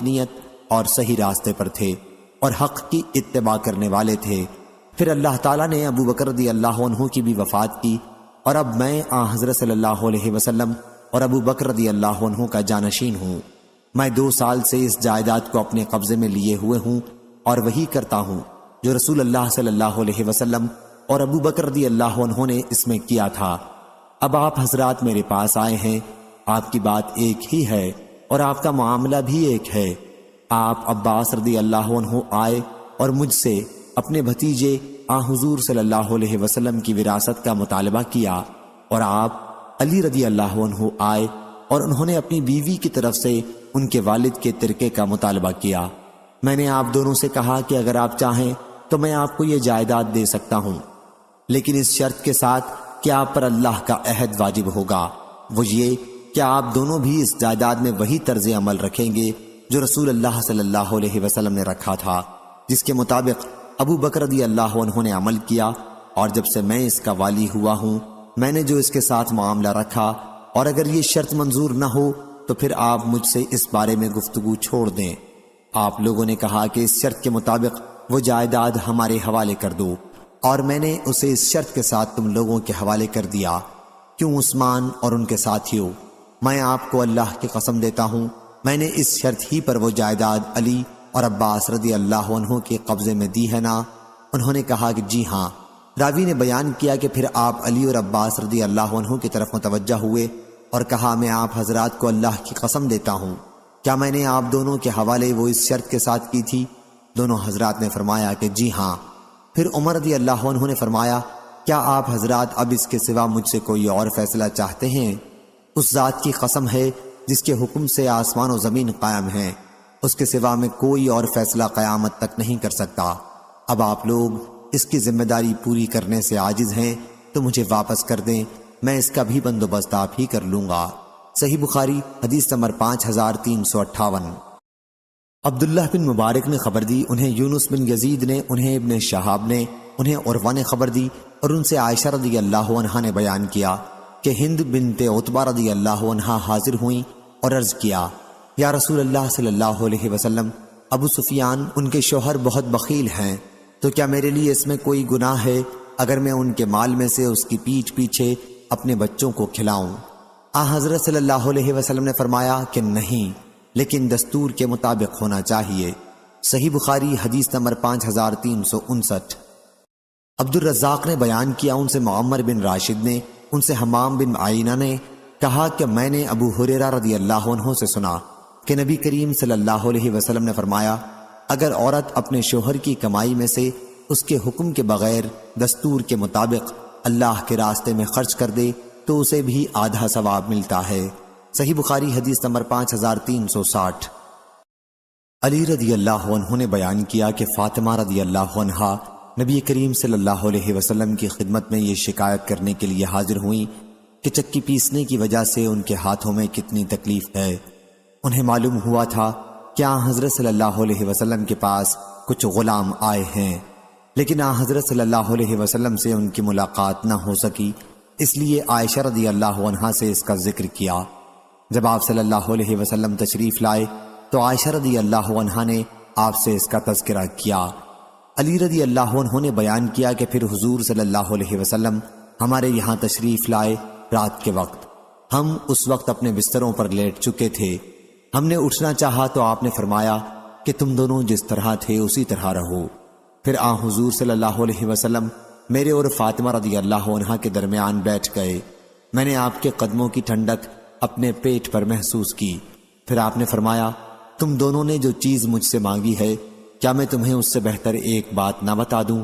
نیت اور صحیح راستے پر تھے اور حق کی اتباع کرنے والے تھے۔ پھر اللہ تعالیٰ نے ابو بکر رضی اللہ عنہ کی بھی وفات کی اور اب میں آن حضرت صلی اللہ علیہ وسلم اور ابو بکر رضی اللہ عنہ کا جانشین ہوں۔ میں 2 سال سے اس جائیداد کو اپنے قبضے میں لیے ہوئے ہوں اور وہی کرتا ہوں جو رسول اللہ صلی اللہ علیہ وسلم اور ابو بکر رضی اللہ عنہ نے اس میں کیا تھا۔ اب آپ حضرات میرے پاس آئے ہیں، آپ کی بات ایک ہی ہے اور آپ کا معاملہ بھی ایک ہے۔ آپ عباس رضی اللہ عنہ آئے اور مجھ سے اپنے بھتیجے حضور صلی اللہ علیہ وسلم کی وراثت کا مطالبہ کیا، اور آپ علی رضی اللہ عنہ آئے اور انہوں نے اپنی بیوی کی طرف سے ان کے والد کے ترکے کا مطالبہ کیا۔ میں نے آپ دونوں سے کہا کہ اگر آپ چاہیں تو میں آپ کو یہ جائیداد دے سکتا ہوں، لیکن اس شرط کے ساتھ کہ آپ پر اللہ کا عہد واجب ہوگا، وہ یہ کہ آپ دونوں بھی اس جائیداد میں وہی طرز عمل رکھیں گے جو رسول اللہ صلی اللہ علیہ وسلم نے رکھا تھا، جس کے مطابق ابو بکر رضی اللہ عنہ نے عمل کیا، اور جب سے میں اس کا والی ہوا ہوں میں نے جو اس کے ساتھ معاملہ رکھا، اور اگر یہ شرط منظور نہ ہو تو پھر آپ مجھ سے اس بارے میں گفتگو چھوڑ دیں۔ آپ لوگوں نے کہا کہ اس شرط کے مطابق وہ جائیداد ہمارے حوالے کر دو، اور میں نے اسے اس شرط کے ساتھ تم لوگوں کے حوالے کر دیا۔ کیوں عثمان اور ان کے ساتھیوں، میں آپ کو اللہ کی قسم دیتا ہوں میں نے اس شرط ہی پر وہ جائیداد علی اور عباس رضی اللہ عنہ کے قبضے میں دی ہے نا؟ انہوں نے کہا کہ جی ہاں۔ راوی نے بیان کیا کہ پھر آپ علی اور عباس رضی اللہ عنہ کی طرف متوجہ ہوئے اور کہا میں آپ حضرات کو اللہ کی قسم دیتا ہوں، کیا میں نے آپ دونوں کے حوالے وہ اس شرط کے ساتھ کی تھی؟ دونوں حضرات نے فرمایا کہ جی ہاں۔ پھر عمر رضی اللہ عنہ نے فرمایا کیا آپ حضرات اب اس کے سوا مجھ سے کوئی اور فیصلہ چاہتے ہیں؟ اس ذات کی قسم ہے جس کے حکم سے آسمان و زمین قائم ہیں، اس کے سوا میں کوئی اور فیصلہ قیامت تک نہیں کر سکتا۔ اب آپ لوگ اس کی ذمہ داری پوری کرنے سے عاجز ہیں تو مجھے واپس کر دیں، میں اس کا بھی بندوبست آپ ہی کر لوں گا۔ صحیح بخاری حدیث نمبر 5358۔ عبداللہ بن مبارک نے خبر دی، انہیں یونس بن یزید نے، انہیں ابن شہاب نے، انہیں عروہ نے خبر دی، اور ان سے عائشہ رضی اللہ عنہا نے بیان کیا کہ ہند بنت عتبہ رضی اللہ عنہا حاضر ہوئیں اور عرض کیا یا رسول اللہ صلی اللہ علیہ وسلم، ابو سفیان ان کے شوہر بہت بخیل ہیں، تو کیا میرے لیے اس میں کوئی گناہ ہے اگر میں ان کے مال میں سے اس کی پیٹھ پیچھے اپنے بچوں کو کھلاؤں؟ حضرت صلی اللہ علیہ وسلم نے فرمایا کہ نہیں، لیکن دستور کے مطابق ہونا چاہیے۔ صحیح بخاری حدیث نمبر 5359۔ عبد الرزاق نے بیان کیا، ان سے معمر بن راشد نے، ان سے حمام بن عینہ نے کہا کہ میں نے ابو ہریرہ رضی اللہ عنہ سے سنا کہ نبی کریم صلی اللہ علیہ وسلم نے فرمایا اگر عورت اپنے شوہر کی کمائی میں سے اس کے حکم کے بغیر دستور کے مطابق اللہ کے راستے میں خرچ کر دے تو اسے بھی آدھا ثواب ملتا ہے۔ صحیح بخاری حدیث نمبر 5360۔ علی رضی اللہ عنہ نے بیان کیا کہ فاطمہ رضی اللہ عنہا نبی کریم صلی اللہ علیہ وسلم کی خدمت میں یہ شکایت کرنے کے لیے حاضر ہوئیں کہ چکی پیسنے کی وجہ سے ان کے ہاتھوں میں کتنی تکلیف ہے۔ انہیں معلوم ہوا تھا کہ حضرت صلی اللہ علیہ وسلم کے پاس کچھ غلام آئے ہیں، لیکن حضرت صلی اللہ علیہ وسلم سے ان کی ملاقات نہ ہو سکی، اس لیے عائشہ رضی اللہ عنہا سے اس کا ذکر کیا۔ جب آپ صلی اللہ علیہ وسلم تشریف لائے تو عائشہ رضی اللہ عنہا نے آپ سے اس کا تذکرہ کیا۔ علی رضی اللہ عنہ نے بیان کیا کہ پھر حضور صلی اللہ علیہ وسلم ہمارے یہاں تشریف لائے رات کے وقت، ہم اس وقت اپنے بستروں پر لیٹ چکے تھے، ہم نے اٹھنا چاہا تو آپ نے فرمایا کہ تم دونوں جس طرح تھے اسی طرح رہو۔ پھر حضور صلی اللہ علیہ وسلم میرے اور فاطمہ رضی اللہ عنہا کے درمیان بیٹھ گئے، میں نے آپ کے قدموں کی ٹھنڈک اپنے پیٹ پر محسوس کی۔ پھر آپ نے فرمایا تم دونوں نے جو چیز مجھ سے مانگی ہے کیا میں تمہیں اس سے بہتر ایک بات نہ بتا دوں؟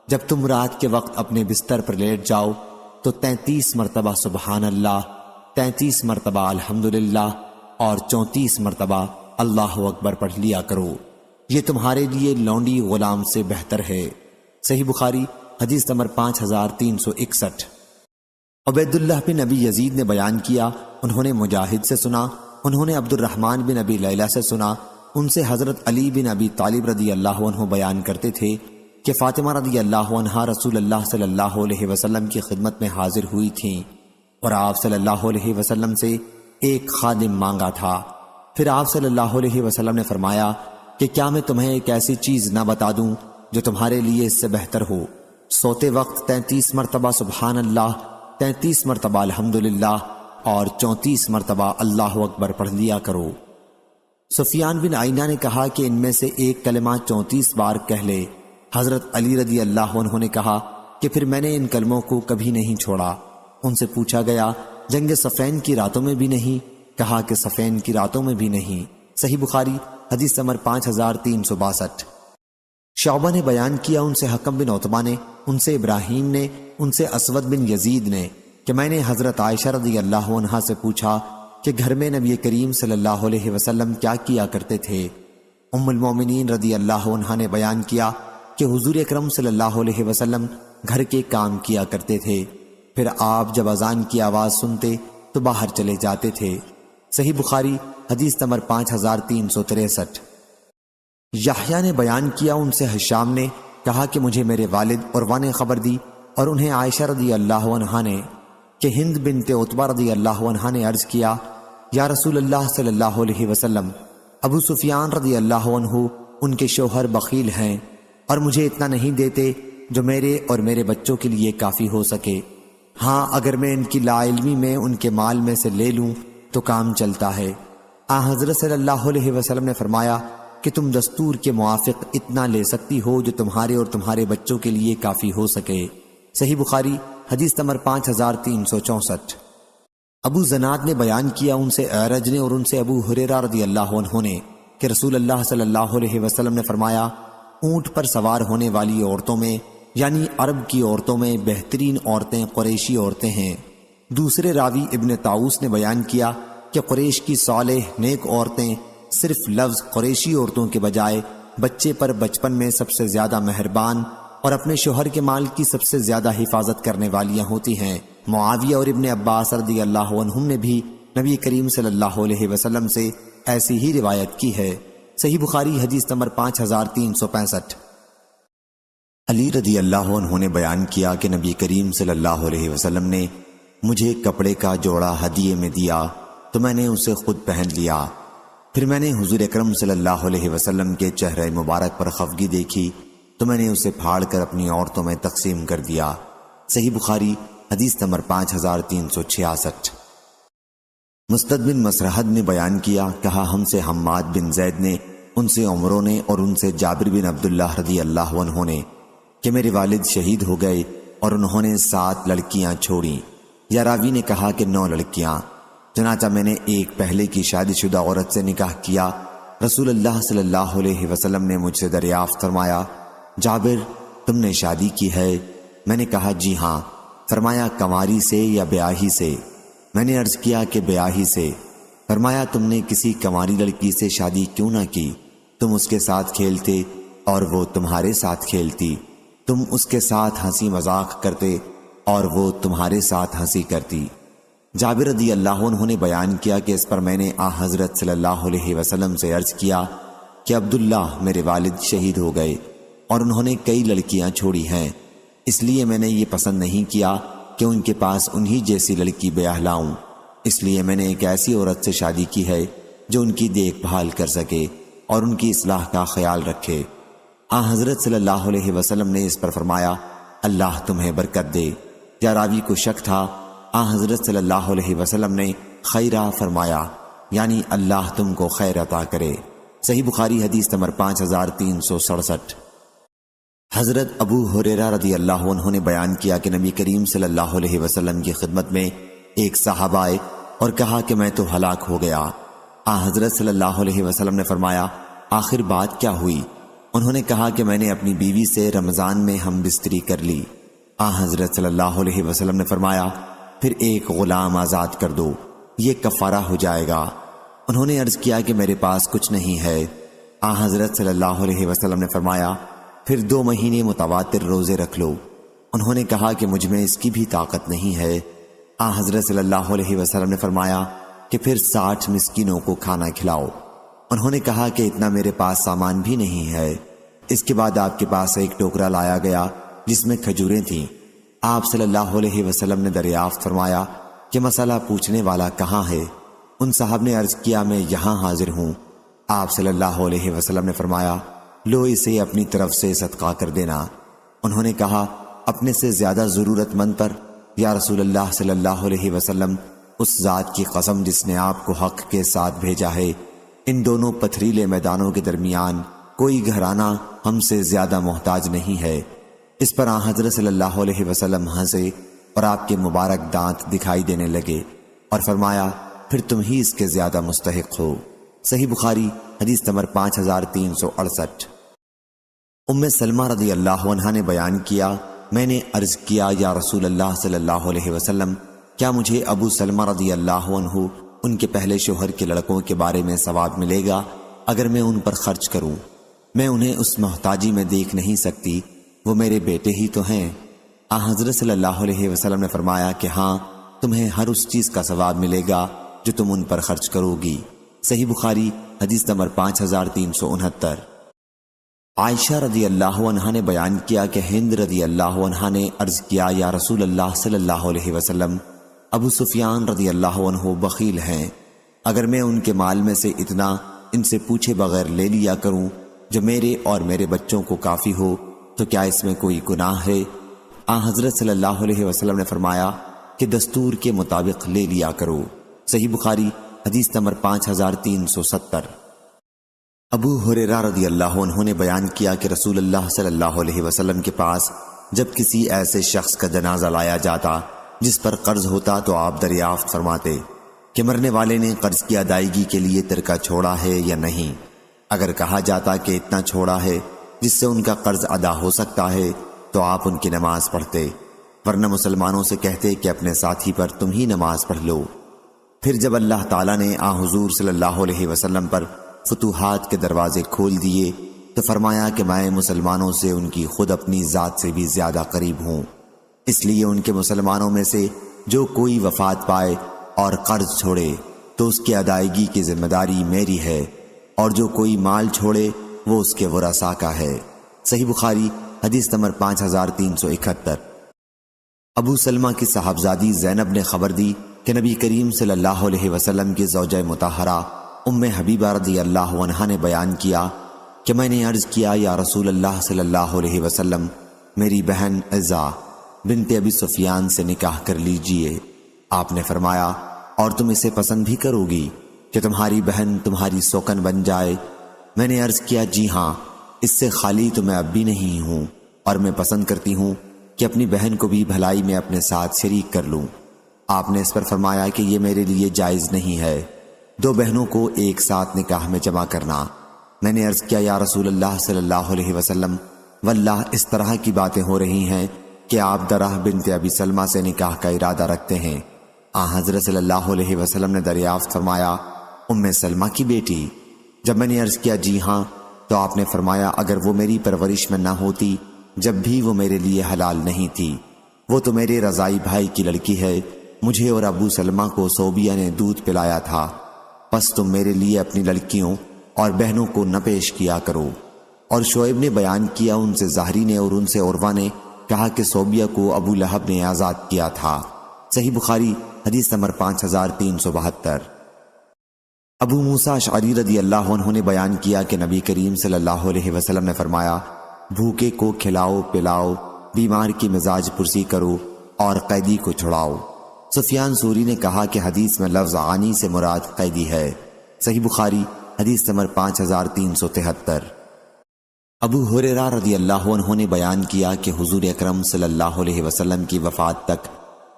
جب تم رات کے وقت اپنے بستر پر لیٹ جاؤ تو 33 مرتبہ سبحان اللہ، 33 مرتبہ الحمدللہ اور 34 مرتبہ اللہ اکبر پڑھ لیا کرو، یہ تمہارے لیے لونڈی غلام سے بہتر ہے۔ صحیح بخاری حدیث نمبر 5361۔ عبید اللہ بن ابی یزید نے بیان کیا، انہوں نے مجاہد سے سنا، انہوں نے عبد الرحمن بن ابی لیلہ سے سنا، ان سے حضرت علی بن ابی طالب رضی اللہ عنہ بیان کرتے تھے کہ فاطمہ رضی اللہ عنہا رسول اللہ صلی اللہ علیہ وسلم کی خدمت میں حاضر ہوئی تھیں اور آپ صلی اللہ علیہ وسلم سے ایک خادم مانگا تھا۔ پھر آپ صلی اللہ علیہ وسلم نے فرمایا کہ کیا میں تمہیں ایک ایسی چیز نہ بتا دوں جو تمہارے لیے اس سے بہتر ہو؟ سوتے وقت 33 مرتبہ سبحان اللہ، 33 مرتبہ الحمدللہ اور 34 مرتبہ اللہ اکبر پڑھ لیا کرو۔ سفیان بن عینہ نے کہا کہ ان میں سے ایک کلمہ 34 بار کہہ لے۔ حضرت علی رضی اللہ عنہ نے کہا کہ پھر میں نے ان کلموں کو کبھی نہیں چھوڑا۔ ان سے پوچھا گیا جنگ صفین کی راتوں میں بھی نہیں؟ کہا کہ صفین کی راتوں میں بھی نہیں۔ صحیح بخاری حدیث نمبر 5362۔ شعبہ نے بیان کیا ان سے حکم بن عتبہ نے، ان سے ابراہیم نے، ان سے اسود بن یزید نے کہ میں نے حضرت عائشہ رضی اللہ عنہا سے پوچھا کہ گھر میں نبی کریم صلی اللہ علیہ وسلم کیا کیا کرتے تھے؟ ام المومنین رضی اللہ عنہا نے بیان کیا کہ حضور اکرم صلی اللہ علیہ وسلم گھر کے کام کیا کرتے تھے، پھر آپ جب اذان کی آواز سنتے تو باہر چلے جاتے تھے۔ صحیح بخاری حدیث نمبر 5363۔ یحییٰ نے بیان کیا ان سے ہشام نے کہا کہ مجھے میرے والد عروہ نے خبر دی اور انہیں عائشہ رضی اللہ عنہا نے کہ ہند بنت عتبہ رضی اللہ عنہا نے عرض کیا یا رسول اللہ صلی اللہ علیہ وسلم، ابو سفیان رضی اللہ عنہ ان کے شوہر بخیل ہیں اور مجھے اتنا نہیں دیتے جو میرے اور میرے بچوں کے لیے کافی ہو سکے۔ ہاں اگر میں ان کی لا علمی میں ان کے مال میں سے لے لوں تو کام چلتا ہے۔ حضرت صلی اللہ علیہ وسلم نے فرمایا کہ تم دستور کے موافق اتنا لے سکتی ہو جو تمہارے اور تمہارے بچوں کے لیے کافی ہو سکے۔ صحیح بخاری حدیث نمبر 5364۔ ابو زناد نے بیان کیا ان سے اعرج نے اور ان سے ابو ہریرہ رضی اللہ عنہ نے کہ رسول اللہ صلی اللہ علیہ وسلم نے فرمایا اونٹ پر سوار ہونے والی عورتوں میں یعنی عرب کی عورتوں میں بہترین عورتیں قریشی عورتیں ہیں۔ دوسرے راوی ابن طاؤس نے بیان کیا کہ قریش کی صالح نیک عورتیں صرف لفظ قریشی عورتوں کے بجائے بچے پر بچپن میں سب سے زیادہ مہربان اور اپنے شوہر کے مال کی سب سے زیادہ حفاظت کرنے والیاں ہوتی ہیں۔ معاویہ اور ابن عباس رضی اللہ عنہم نے بھی نبی کریم صلی اللہ علیہ وسلم سے ایسی ہی روایت کی ہے۔ صحیح بخاری حدیث نمبر 5365۔ علی رضی اللہ عنہ نے بیان کیا کہ نبی کریم صلی اللہ علیہ وسلم نے مجھے کپڑے کا جوڑا ہدیے میں دیا تو میں نے اسے خود پہن لیا، پھر میں نے حضور اکرم صلی اللہ علیہ وسلم کے چہرہ مبارک پر خفگی دیکھی تو میں نے اسے پھاڑ کر اپنی عورتوں میں تقسیم کر دیا۔ صحیح بخاری حدیث نمبر 5366۔ مسدد بن مسرحد نے بیان کیا کہا ہم سے حماد بن زید نے، ان سے عمروں نے اور ان سے جابر بن عبداللہ رضی اللہ عنہ نے کہ میرے والد شہید ہو گئے اور انہوں نے 7 لڑکیاں چھوڑیں، یا راوی نے کہا کہ 9 لڑکیاں۔ چنانچہ میں نے ایک پہلے کی شادی شدہ عورت سے نکاح کیا۔ رسول اللہ صلی اللہ علیہ وسلم نے مجھ سے دریافت فرمایا جابر تم نے شادی کی ہے؟ میں نے کہا جی ہاں۔ فرمایا کنواری سے یا بیاہی سے؟ میں نے عرض کیا کہ بیاہی سے۔ فرمایا تم نے کسی کنواری لڑکی سے شادی کیوں نہ کی؟ تم اس کے ساتھ کھیلتے اور وہ تمہارے ساتھ کھیلتی، تم اس کے ساتھ ہنسی مذاق کرتے اور وہ تمہارے ساتھ ہنسی کرتی۔ جابر رضی اللہ عنہ نے بیان کیا کہ اس پر میں نے حضرت صلی اللہ علیہ وسلم سے عرض کیا کہ عبداللہ میرے والد شہید ہو گئے اور انہوں نے کئی لڑکیاں چھوڑی ہیں، اس لیے میں نے یہ پسند نہیں کیا کہ ان کے پاس انہی جیسی لڑکی بیاہ لاؤں، اس لیے میں نے ایک ایسی عورت سے شادی کی ہے جو ان کی دیکھ بھال کر سکے اور ان کی اصلاح کا خیال رکھے۔ حضرت صلی اللہ علیہ وسلم نے اس پر فرمایا اللہ تمہیں برکت دے۔ یا راوی کو شک تھا، حضرت صلی اللہ علیہ وسلم نے خیرہ فرمایا یعنی اللہ تم کو خیر عطا کرے۔ صحیح بخاری حدیث نمبر 5367۔ حضرت ابو ہریرہ رضی اللہ عنہ نے بیان کیا کہ نبی کریم صلی اللہ علیہ وسلم کی خدمت میں ایک صحابہ آئے اور کہا کہ میں تو ہلاک ہو گیا۔ حضرت صلی اللہ علیہ وسلم نے فرمایا آخر بات کیا ہوئی؟ انہوں نے کہا کہ میں نے اپنی بیوی سے رمضان میں ہم بستری کر لی۔ حضرت صلی اللہ علیہ وسلم نے فرمایا پھر ایک غلام آزاد کر دو، یہ کفارہ ہو جائے گا۔ انہوں نے عرض کیا کہ میرے پاس کچھ نہیں ہے۔ حضرت صلی اللہ علیہ وسلم نے فرمایا پھر 2 مہینے متواتر روزے رکھ لو۔ انہوں نے کہا کہ مجھ میں اس کی بھی طاقت نہیں ہے۔ حضرت صلی اللہ علیہ وسلم نے فرمایا کہ پھر 60 مسکینوں کو کھانا کھلاؤ۔ انہوں نے کہا کہ اتنا میرے پاس سامان بھی نہیں ہے۔ اس کے بعد آپ کے پاس ایک ٹوکرا لایا گیا جس میں کھجوریں تھیں۔ آپ صلی اللہ علیہ وسلم نے دریافت فرمایا کہ مسئلہ پوچھنے والا کہاں ہے؟ ان صاحب نے عرض کیا میں یہاں حاضر ہوں۔ آپ صلی اللہ علیہ وسلم نے فرمایا لو اسے اپنی طرف سے صدقہ کر دینا۔ انہوں نے کہا اپنے سے زیادہ ضرورت مند پر؟ یا رسول اللہ صلی اللہ علیہ وسلم اس ذات کی قسم جس نے آپ کو حق کے ساتھ بھیجا ہے، ان دونوں پتھریلے میدانوں کے درمیان کوئی گھرانہ ہم سے زیادہ محتاج نہیں ہے۔ اس پر حضرت صلی اللہ علیہ وسلم ہنسے اور آپ کے مبارک دانت دکھائی دینے لگے اور فرمایا پھر تم ہی اس کے زیادہ مستحق ہو۔ صحیح بخاری حدیث نمبر 5368۔ سلمہ رضی اللہ عنہا نے بیان کیا، میں نے عرض کیا یا رسول اللہ صلی اللہ علیہ وسلم، کیا مجھے ابو سلمہ رضی اللہ عنہ ان کے پہلے شوہر کے لڑکوں کے بارے میں ثواب ملے گا اگر میں ان پر خرچ کروں؟ میں انہیں اس محتاجی میں دیکھ نہیں سکتی، وہ میرے بیٹے ہی تو ہیں۔ حضرت صلی اللہ علیہ وسلم نے فرمایا کہ ہاں، تمہیں ہر اس چیز کا ثواب ملے گا جو تم ان پر خرچ کرو گی۔ صحیح بخاری حدیث نمبر 5369۔ عائشہ رضی اللہ عنہا نے بیان کیا کہ ہند رضی اللہ عنہا نے عرض کیا یا رسول اللہ صلی اللہ علیہ وسلم، ابو سفیان رضی اللہ عنہ بخیل ہیں، اگر میں ان کے مال میں سے اتنا ان سے پوچھے بغیر لے لیا کروں جو میرے اور میرے بچوں کو کافی ہو تو کیا اس میں کوئی گناہ ہے؟ حضرت صلی اللہ علیہ وسلم نے فرمایا کہ دستور کے مطابق لے لیا کرو۔ صحیح بخاری حدیث نمبر 5370۔ ابو ہریرہ رضی اللہ عنہ نے بیان کیا کہ رسول اللہ صلی اللہ علیہ وسلم کے پاس جب کسی ایسے شخص کا جنازہ لایا جاتا جس پر قرض ہوتا تو آپ دریافت فرماتے کہ مرنے والے نے قرض کی ادائیگی کے لیے ترکہ چھوڑا ہے یا نہیں۔ اگر کہا جاتا کہ اتنا چھوڑا ہے جس سے ان کا قرض ادا ہو سکتا ہے تو آپ ان کی نماز پڑھتے، ورنہ مسلمانوں سے کہتے کہ اپنے ساتھی پر تم ہی نماز پڑھ لو۔ پھر جب اللہ تعالیٰ نے حضور صلی اللہ علیہ وسلم پر فتوحات کے دروازے کھول دیے تو فرمایا کہ میں مسلمانوں سے ان کی خود اپنی ذات سے بھی زیادہ قریب ہوں، اس لیے ان کے مسلمانوں میں سے جو کوئی وفات پائے اور قرض چھوڑے تو اس کی ادائیگی کی ذمہ داری میری ہے، اور جو کوئی مال چھوڑے وہ اس کے ورثاء کا ہے۔ صحیح بخاری حدیث نمبر 5371۔ ابو سلمہ کی صاحبزادی زینب نے خبر دی کہ نبی کریم صلی اللہ علیہ وسلم کی زوجہ مطہرہ حبیبہ رضی اللہ عنہا نے بیان کیا کہ میں نے عرض کیا یا رسول اللہ صلی اللہ علیہ وسلم، میری بہن عزہ بنت ابی سفیان سے نکاح کر لیجئے۔ آپ نے فرمایا اور تم اسے پسند بھی کرو گی کہ تمہاری بہن تمہاری سوکن بن جائے؟ میں نے عرض کیا جی ہاں، اس سے خالی تو میں اب بھی نہیں ہوں، اور میں پسند کرتی ہوں کہ اپنی بہن کو بھی بھلائی میں اپنے ساتھ شریک کر لوں۔ آپ نے اس پر فرمایا کہ یہ میرے لیے جائز نہیں ہے، دو بہنوں کو ایک ساتھ نکاح میں جمع کرنا۔ میں نے عرض کیا یا رسول اللہ صلی اللہ علیہ وسلم، واللہ اس طرح کی باتیں ہو رہی ہیں کہ آپ درہ بنت ابی سلمہ سے نکاح کا ارادہ رکھتے ہیں۔ حضرت صلی اللہ علیہ وسلم نے دریافت فرمایا سلمہ کی بیٹی؟ جب میں نے عرض کیا جی ہاں تو آپ نے فرمایا اگر وہ میری پرورش میں نہ ہوتی جب بھی وہ میرے لیے حلال نہیں تھی، وہ تو میرے رضائی بھائی کی لڑکی ہے، مجھے اور ابو سلمہ کو صوبیہ نے دودھ پلایا تھا، پس تم میرے لیے اپنی لڑکیوں اور بہنوں کو نہ پیش کیا کرو۔ اور شعیب نے بیان کیا ان سے زہری نے اور ان سے عروہ نے کہا کہ صوبیہ کو ابو لہب نے آزاد کیا تھا۔ صحیح بخاری حدیث نمبر 5372۔ ابو موسیٰ اشعری رضی اللہ عنہ نے بیان کیا کہ نبی کریم صلی اللہ علیہ وسلم نے فرمایا بھوکے کو کھلاؤ پلاؤ، بیمار کی مزاج پرسی کرو اور قیدی کو چھڑاؤ۔ سفیان ثوری نے کہا کہ حدیث میں لفظ عانی سے مراد قیدی ہے۔ صحیح بخاری حدیث نمبر 5373۔ ابو ہریرہ رضی اللہ عنہ نے بیان کیا کہ حضور اکرم صلی اللہ علیہ وسلم کی وفات تک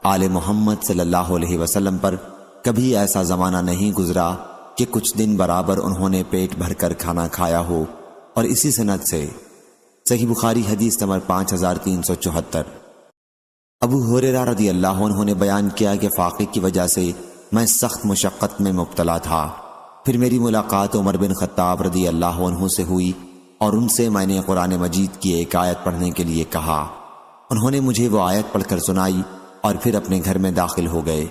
آل محمد صلی اللہ علیہ وسلم پر کبھی ایسا زمانہ نہیں گزرا کہ کچھ دن برابر انہوں نے پیٹ بھر کر کھانا کھایا ہو، اور اسی سند سے۔ صحیح بخاری حدیث نمبر 5374۔ ابو ہریرہ رضی اللہ عنہ نے بیان کیا کہ فاقے کی وجہ سے میں سخت مشقت میں مبتلا تھا، پھر میری ملاقات عمر بن خطاب رضی اللہ عنہ سے ہوئی اور ان سے میں نے قرآن مجید کی ایک آیت پڑھنے کے لیے کہا، انہوں نے مجھے وہ آیت پڑھ کر سنائی اور پھر اپنے گھر میں داخل ہو گئے۔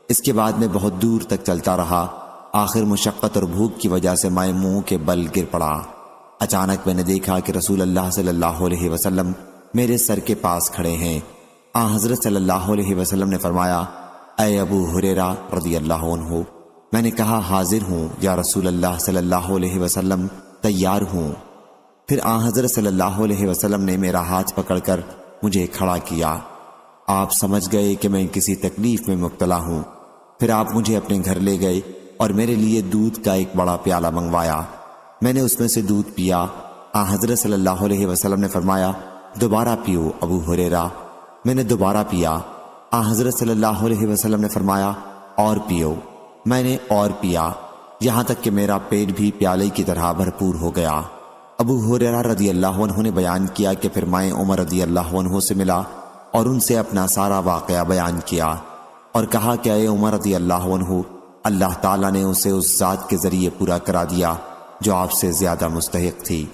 اس کے بعد میں بہت دور تک چلتا رہا، آخر مشقت اور بھوک کی وجہ سے میں منہ کے بل گر پڑا۔ اچانک میں نے دیکھا کہ رسول اللہ صلی اللہ علیہ وسلم میرے سر کے پاس کھڑے ہیں۔ حضرت صلی اللہ علیہ وسلم نے فرمایا اے ابو ہریرہ رضی اللہ عنہ۔ میں نے کہا حاضر ہوں یا رسول اللہ صلی اللہ علیہ وسلم، تیار ہوں۔ پھر حضرت صلی اللہ علیہ وسلم نے میرا ہاتھ پکڑ کر مجھے کھڑا کیا۔ آپ سمجھ گئے کہ میں کسی تکلیف میں مبتلا ہوں۔ پھر آپ مجھے اپنے گھر لے گئے اور میرے لیے دودھ کا ایک بڑا پیالہ منگوایا۔ میں نے اس میں سے دودھ پیا۔ حضرت صلی اللہ علیہ وسلم نے فرمایا دوبارہ پیو ابو ہریرہ۔ میں نے دوبارہ پیا۔ حضرت صلی اللہ علیہ وسلم نے فرمایا اور پیو۔ میں نے اور پیا، یہاں تک کہ میرا پیٹ بھی پیالے کی طرح بھرپور ہو گیا۔ ابو ہریرہ رضی اللہ عنہ نے بیان کیا کہ پھر میں عمر رضی اللہ عنہ سے ملا اور ان سے اپنا سارا واقعہ بیان کیا اور کہا کہ اے عمر رضی اللہ عنہ، اللہ تعالیٰ نے اسے اس ذات کے ذریعے پورا کرا دیا جو آپ سے زیادہ مستحق تھی۔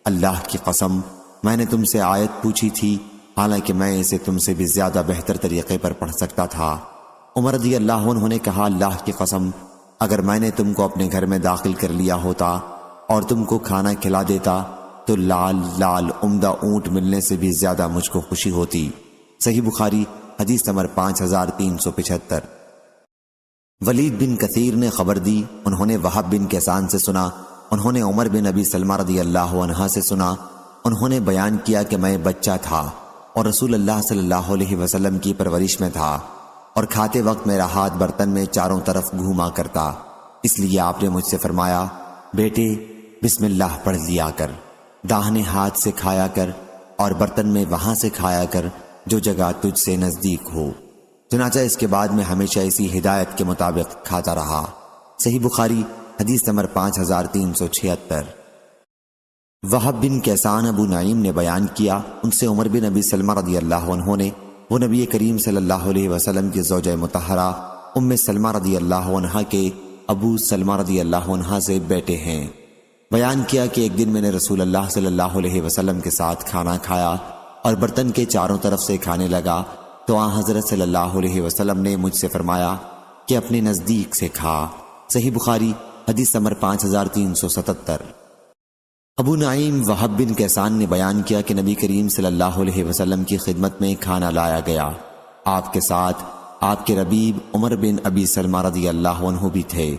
اللہ کی قسم، میں نے تم سے آیت پوچھی تھی، حالانکہ میں اسے تم سے بھی زیادہ بہتر طریقے پر پڑھ سکتا تھا۔ عمر رضی اللہ عنہ نے کہا، اللہ کی قسم، اگر میں نے تم کو اپنے گھر میں داخل کر لیا ہوتا اور تم کو کھانا کھلا دیتا تو لال لال عمدہ اونٹ ملنے سے بھی زیادہ مجھ کو خوشی ہوتی۔ صحیح بخاری حدیث نمبر 5375۔ ولید بن کثیر نے خبر دی، انہوں نے وہب بن کیسان سے سنا، انہوں نے عمر بن ابی سلمہ رضی اللہ عنہ سے سنا، انہوں نے بیان کیا کہ میں بچہ تھا اور رسول اللہ صلی اللہ علیہ وسلم کی پرورش میں تھا اور کھاتے وقت میرا ہاتھ برتن میں چاروں طرف گھوما کرتا، اس لیے آپ نے مجھ سے فرمایا، بیٹے بسم اللہ پڑھ لیا کر، داہنے ہاتھ سے کھایا کر اور برتن میں وہاں سے کھایا کر جو جگہ تجھ سے نزدیک ہو۔ چنانچہ اس کے بعد میں ہمیشہ اسی ہدایت کے مطابق کھاتا رہا۔ صحیح بخاری حدیث نمبر 5376۔ وہب بن کیسان ابو نعیم نے بیان کیا، ان سے عمر بن ابی سلمہ رضی اللہ عنہ نے، وہ نبی کریم صلی اللہ علیہ وسلم کی زوجہ مطہرہ ام سلمہ رضی اللہ عنہ کے ابو سلمہ رضی اللہ عنہ سے بیٹے ہیں، بیان کیا کہ ایک دن میں نے رسول اللہ صلی اللہ علیہ وسلم کے ساتھ کھانا کھایا اور برتن کے چاروں طرف سے کھانے لگا تو آن حضرت صلی اللہ علیہ وسلم نے مجھ سے فرمایا کہ اپنے نزدیک سے کھا۔ صحیح بخاری حدیث نمبر 5377۔ ابو نعیم وہب بن کیسان نے بیان کیا کہ نبی کریم صلی اللہ علیہ وسلم کی خدمت میں کھانا لایا گیا، آپ کے ساتھ آپ کے ربیب عمر بن ابی سلمہ رضی اللہ عنہ بھی تھے۔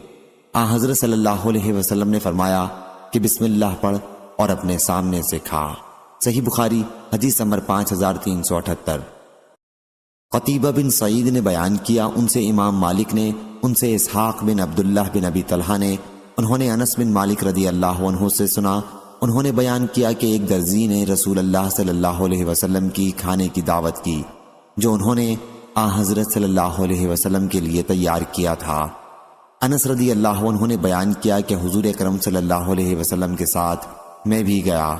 آن حضرت صلی اللہ علیہ وسلم نے فرمایا کہ بسم اللہ پڑھ اور اپنے سامنے سے کھا۔ صحیح بخاری حدیث نمبر 5378۔ قتیبہ بن سعید نے بیان کیا، ان سے امام مالک نے، ان سے اسحاق بن عبداللہ بن ابی طلحہ نے، انہوں نے انس بن مالک رضی اللہ عنہ سے سنا، انہوں نے بیان کیا کہ ایک درزی نے رسول اللہ صلی اللہ علیہ وسلم کی کھانے کی دعوت کی جو انہوں نے آن حضرت صلی اللہ علیہ وسلم کے لیے تیار کیا تھا۔ انس رضی اللہ عنہ نے بیان کیا کہ حضور اکرم صلی اللہ علیہ وسلم کے ساتھ میں بھی گیا،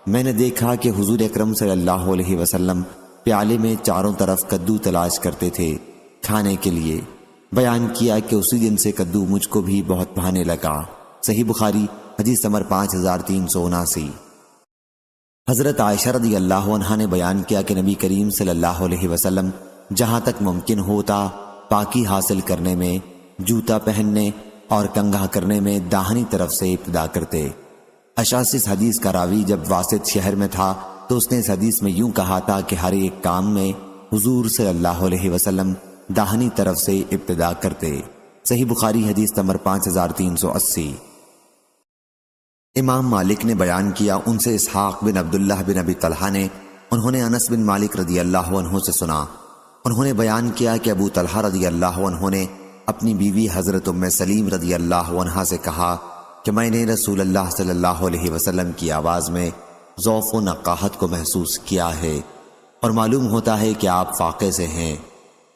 میں نے دیکھا کہ حضور اکرم صلی اللہ علیہ وسلم پیالے میں چاروں طرف کدو تلاش کرتے تھے کھانے کے لیے، بیان کیا کہ اسی دن سے کدو مجھ کو بھی بہت بھانے لگا۔ صحیح بخاری حدیث نمبر 5379۔ حضرت عائشہ رضی اللہ عنہا نے بیان کیا کہ نبی کریم صلی اللہ علیہ وسلم جہاں تک ممکن ہوتا پاکی حاصل کرنے میں، جوتا پہننے اور کنگھا کرنے میں داہنی طرف سے ابتدا کرتے۔ اشعث اس حدیث کا راوی جب واسط شہر میں تھا تو اس نے اس حدیث میں یوں کہا تھا کہ ہر ایک کام میں حضور صلی اللہ علیہ وسلم داہنی طرف سے ابتدا کرتے۔ صحیح بخاری حدیث نمبر 5380۔ امام مالک نے بیان کیا، ان سے اسحاق بن عبداللہ بن ابی طلحہ نے، انہوں نے انس بن مالک رضی اللہ عنہ سے سنا، انہوں نے بیان کیا کہ ابو طلحہ رضی اللہ عنہ نے اپنی بیوی حضرت ام سلیم رضی اللہ عنہ سے کہا کہ میں نے رسول اللہ صلی اللہ علیہ وسلم کی آواز میں ذوف و نقاہت کو محسوس کیا ہے اور معلوم ہوتا ہے کہ آپ فاقے سے ہیں،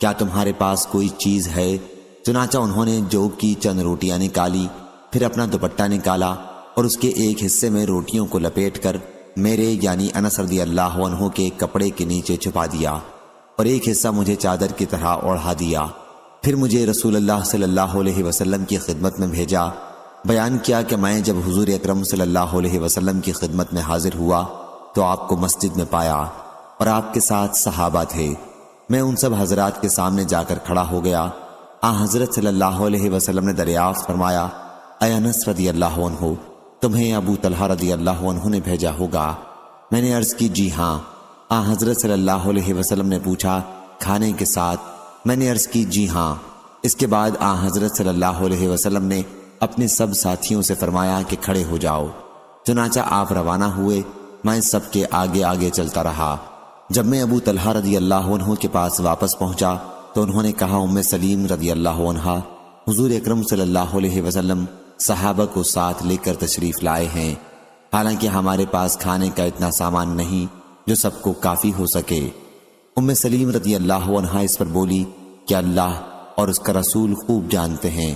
کیا تمہارے پاس کوئی چیز ہے؟ چنانچہ انہوں نے جو کی چند روٹیاں نکالی، پھر اپنا دوپٹہ نکالا اور اس کے ایک حصے میں روٹیوں کو لپیٹ کر میرے یعنی انس رضی اللہ عنہ کے کپڑے کے نیچے چھپا دیا اور ایک حصہ مجھے چادر کی طرح اوڑھا دیا، پھر مجھے رسول اللہ صلی اللہ علیہ وسلم کی خدمت میں بھیجا۔ بیان کیا کہ میں جب حضور اکرم صلی اللہ علیہ وسلم کی خدمت میں حاضر ہوا تو آپ کو مسجد میں پایا اور آپ کے ساتھ صحابہ تھے، میں ان سب حضرات کے سامنے جا کر کھڑا ہو گیا۔ حضرت صلی اللہ علیہ وسلم نے دریافت فرمایا، اے انس رضی اللہ عنہ، تمہیں ابو طلحہ رضی اللہ عنہ نے بھیجا ہوگا؟ میں نے عرض کی جی ہاں۔ حضرت صلی اللہ علیہ وسلم نے پوچھا کھانے کے ساتھ؟ میں نے عرض کی جی ہاں۔ اس کے بعد حضرت صلی اللہ علیہ وسلم نے اپنے سب ساتھیوں سے فرمایا کہ کھڑے ہو جاؤ، چنانچہ آپ روانہ ہوئے، میں سب کے آگے آگے چلتا رہا۔ جب میں ابو طلحہ رضی اللہ عنہ کے پاس واپس پہنچا تو انہوں نے کہا، ام سلیم رضی اللہ عنہا، حضور اکرم صلی اللہ علیہ وسلم صحابہ کو ساتھ لے کر تشریف لائے ہیں، حالانکہ ہمارے پاس کھانے کا اتنا سامان نہیں جو سب کو کافی ہو سکے۔ ام سلیم رضی اللہ عنہا اس پر بولی کہ اللہ اور اس کا رسول خوب جانتے ہیں۔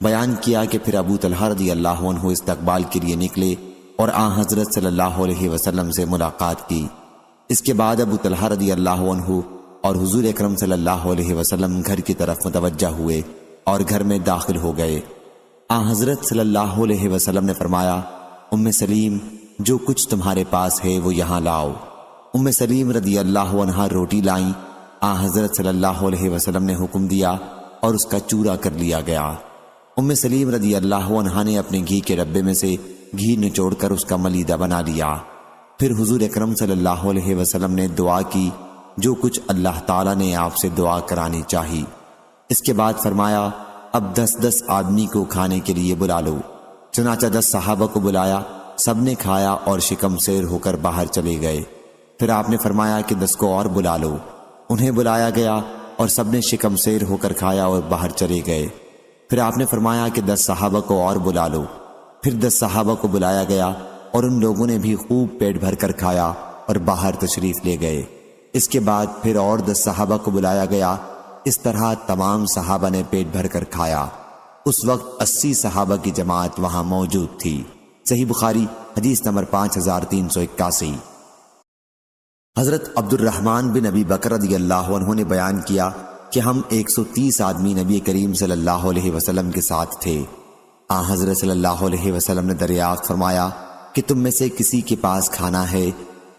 بیان کیا کہ پھر ابو طلحہ رضی اللہ عنہ استقبال کے لیے نکلے اور حضرت صلی اللہ علیہ وسلم سے ملاقات کی۔ اس کے بعد ابو طلحہ رضی اللہ عنہ اور حضور اکرم صلی اللہ علیہ وسلم گھر کی طرف متوجہ ہوئے اور گھر میں داخل ہو گئے۔ حضرت صلی اللہ علیہ وسلم نے فرمایا، ام سلیم، جو کچھ تمہارے پاس ہے وہ یہاں لاؤ۔ ام سلیم رضی اللہ عنہا روٹی لائیں۔ حضرت صلی اللہ علیہ وسلم نے حکم دیا اور اس کا چورا کر لیا گیا۔ ام سلیم رضی اللہ عنہا نے اپنے گھی کے ڈبے میں سے گھی نچوڑ کر اس کا ملیدہ بنا لیا۔ پھر حضور اکرم صلی اللہ علیہ وسلم نے دعا کی، جو کچھ اللہ تعالیٰ نے آپ سے دعا کرانی چاہی۔ اس کے بعد فرمایا، اب 10 آدمی کو کھانے کے لیے بلا لو۔ چنانچہ 10 صحابہ کو بلایا، سب نے کھایا اور شکم سیر ہو کر باہر چلے گئے۔ پھر آپ نے فرمایا کہ 10 کو اور بلا لو۔ انہیں بلایا گیا اور سب نے شکم سیر ہو کر کھایا اور باہر چلے گئے۔ پھر آپ نے فرمایا کہ 10 صحابہ کو اور بلا لو۔ پھر 10 صحابہ کو بلایا گیا اور ان لوگوں نے بھی خوب پیٹ بھر کر کھایا اور باہر تشریف لے گئے۔ اس کے بعد پھر اور 10 صحابہ کو بلایا گیا۔ اس طرح تمام صحابہ نے پیٹ بھر کر کھایا۔ اس وقت 80 صحابہ کی جماعت وہاں موجود تھی۔ صحیح بخاری حدیث نمبر 5381۔ حضرت عبد الرحمن بن ابی بکر رضی اللہ عنہ نے بیان کیا کہ ہم 130 آدمی نبی کریم صلی اللہ علیہ وسلم کے ساتھ تھے۔ حضرت صلی اللہ علیہ وسلم نے دریافت فرمایا کہ تم میں سے کسی کے پاس کھانا ہے؟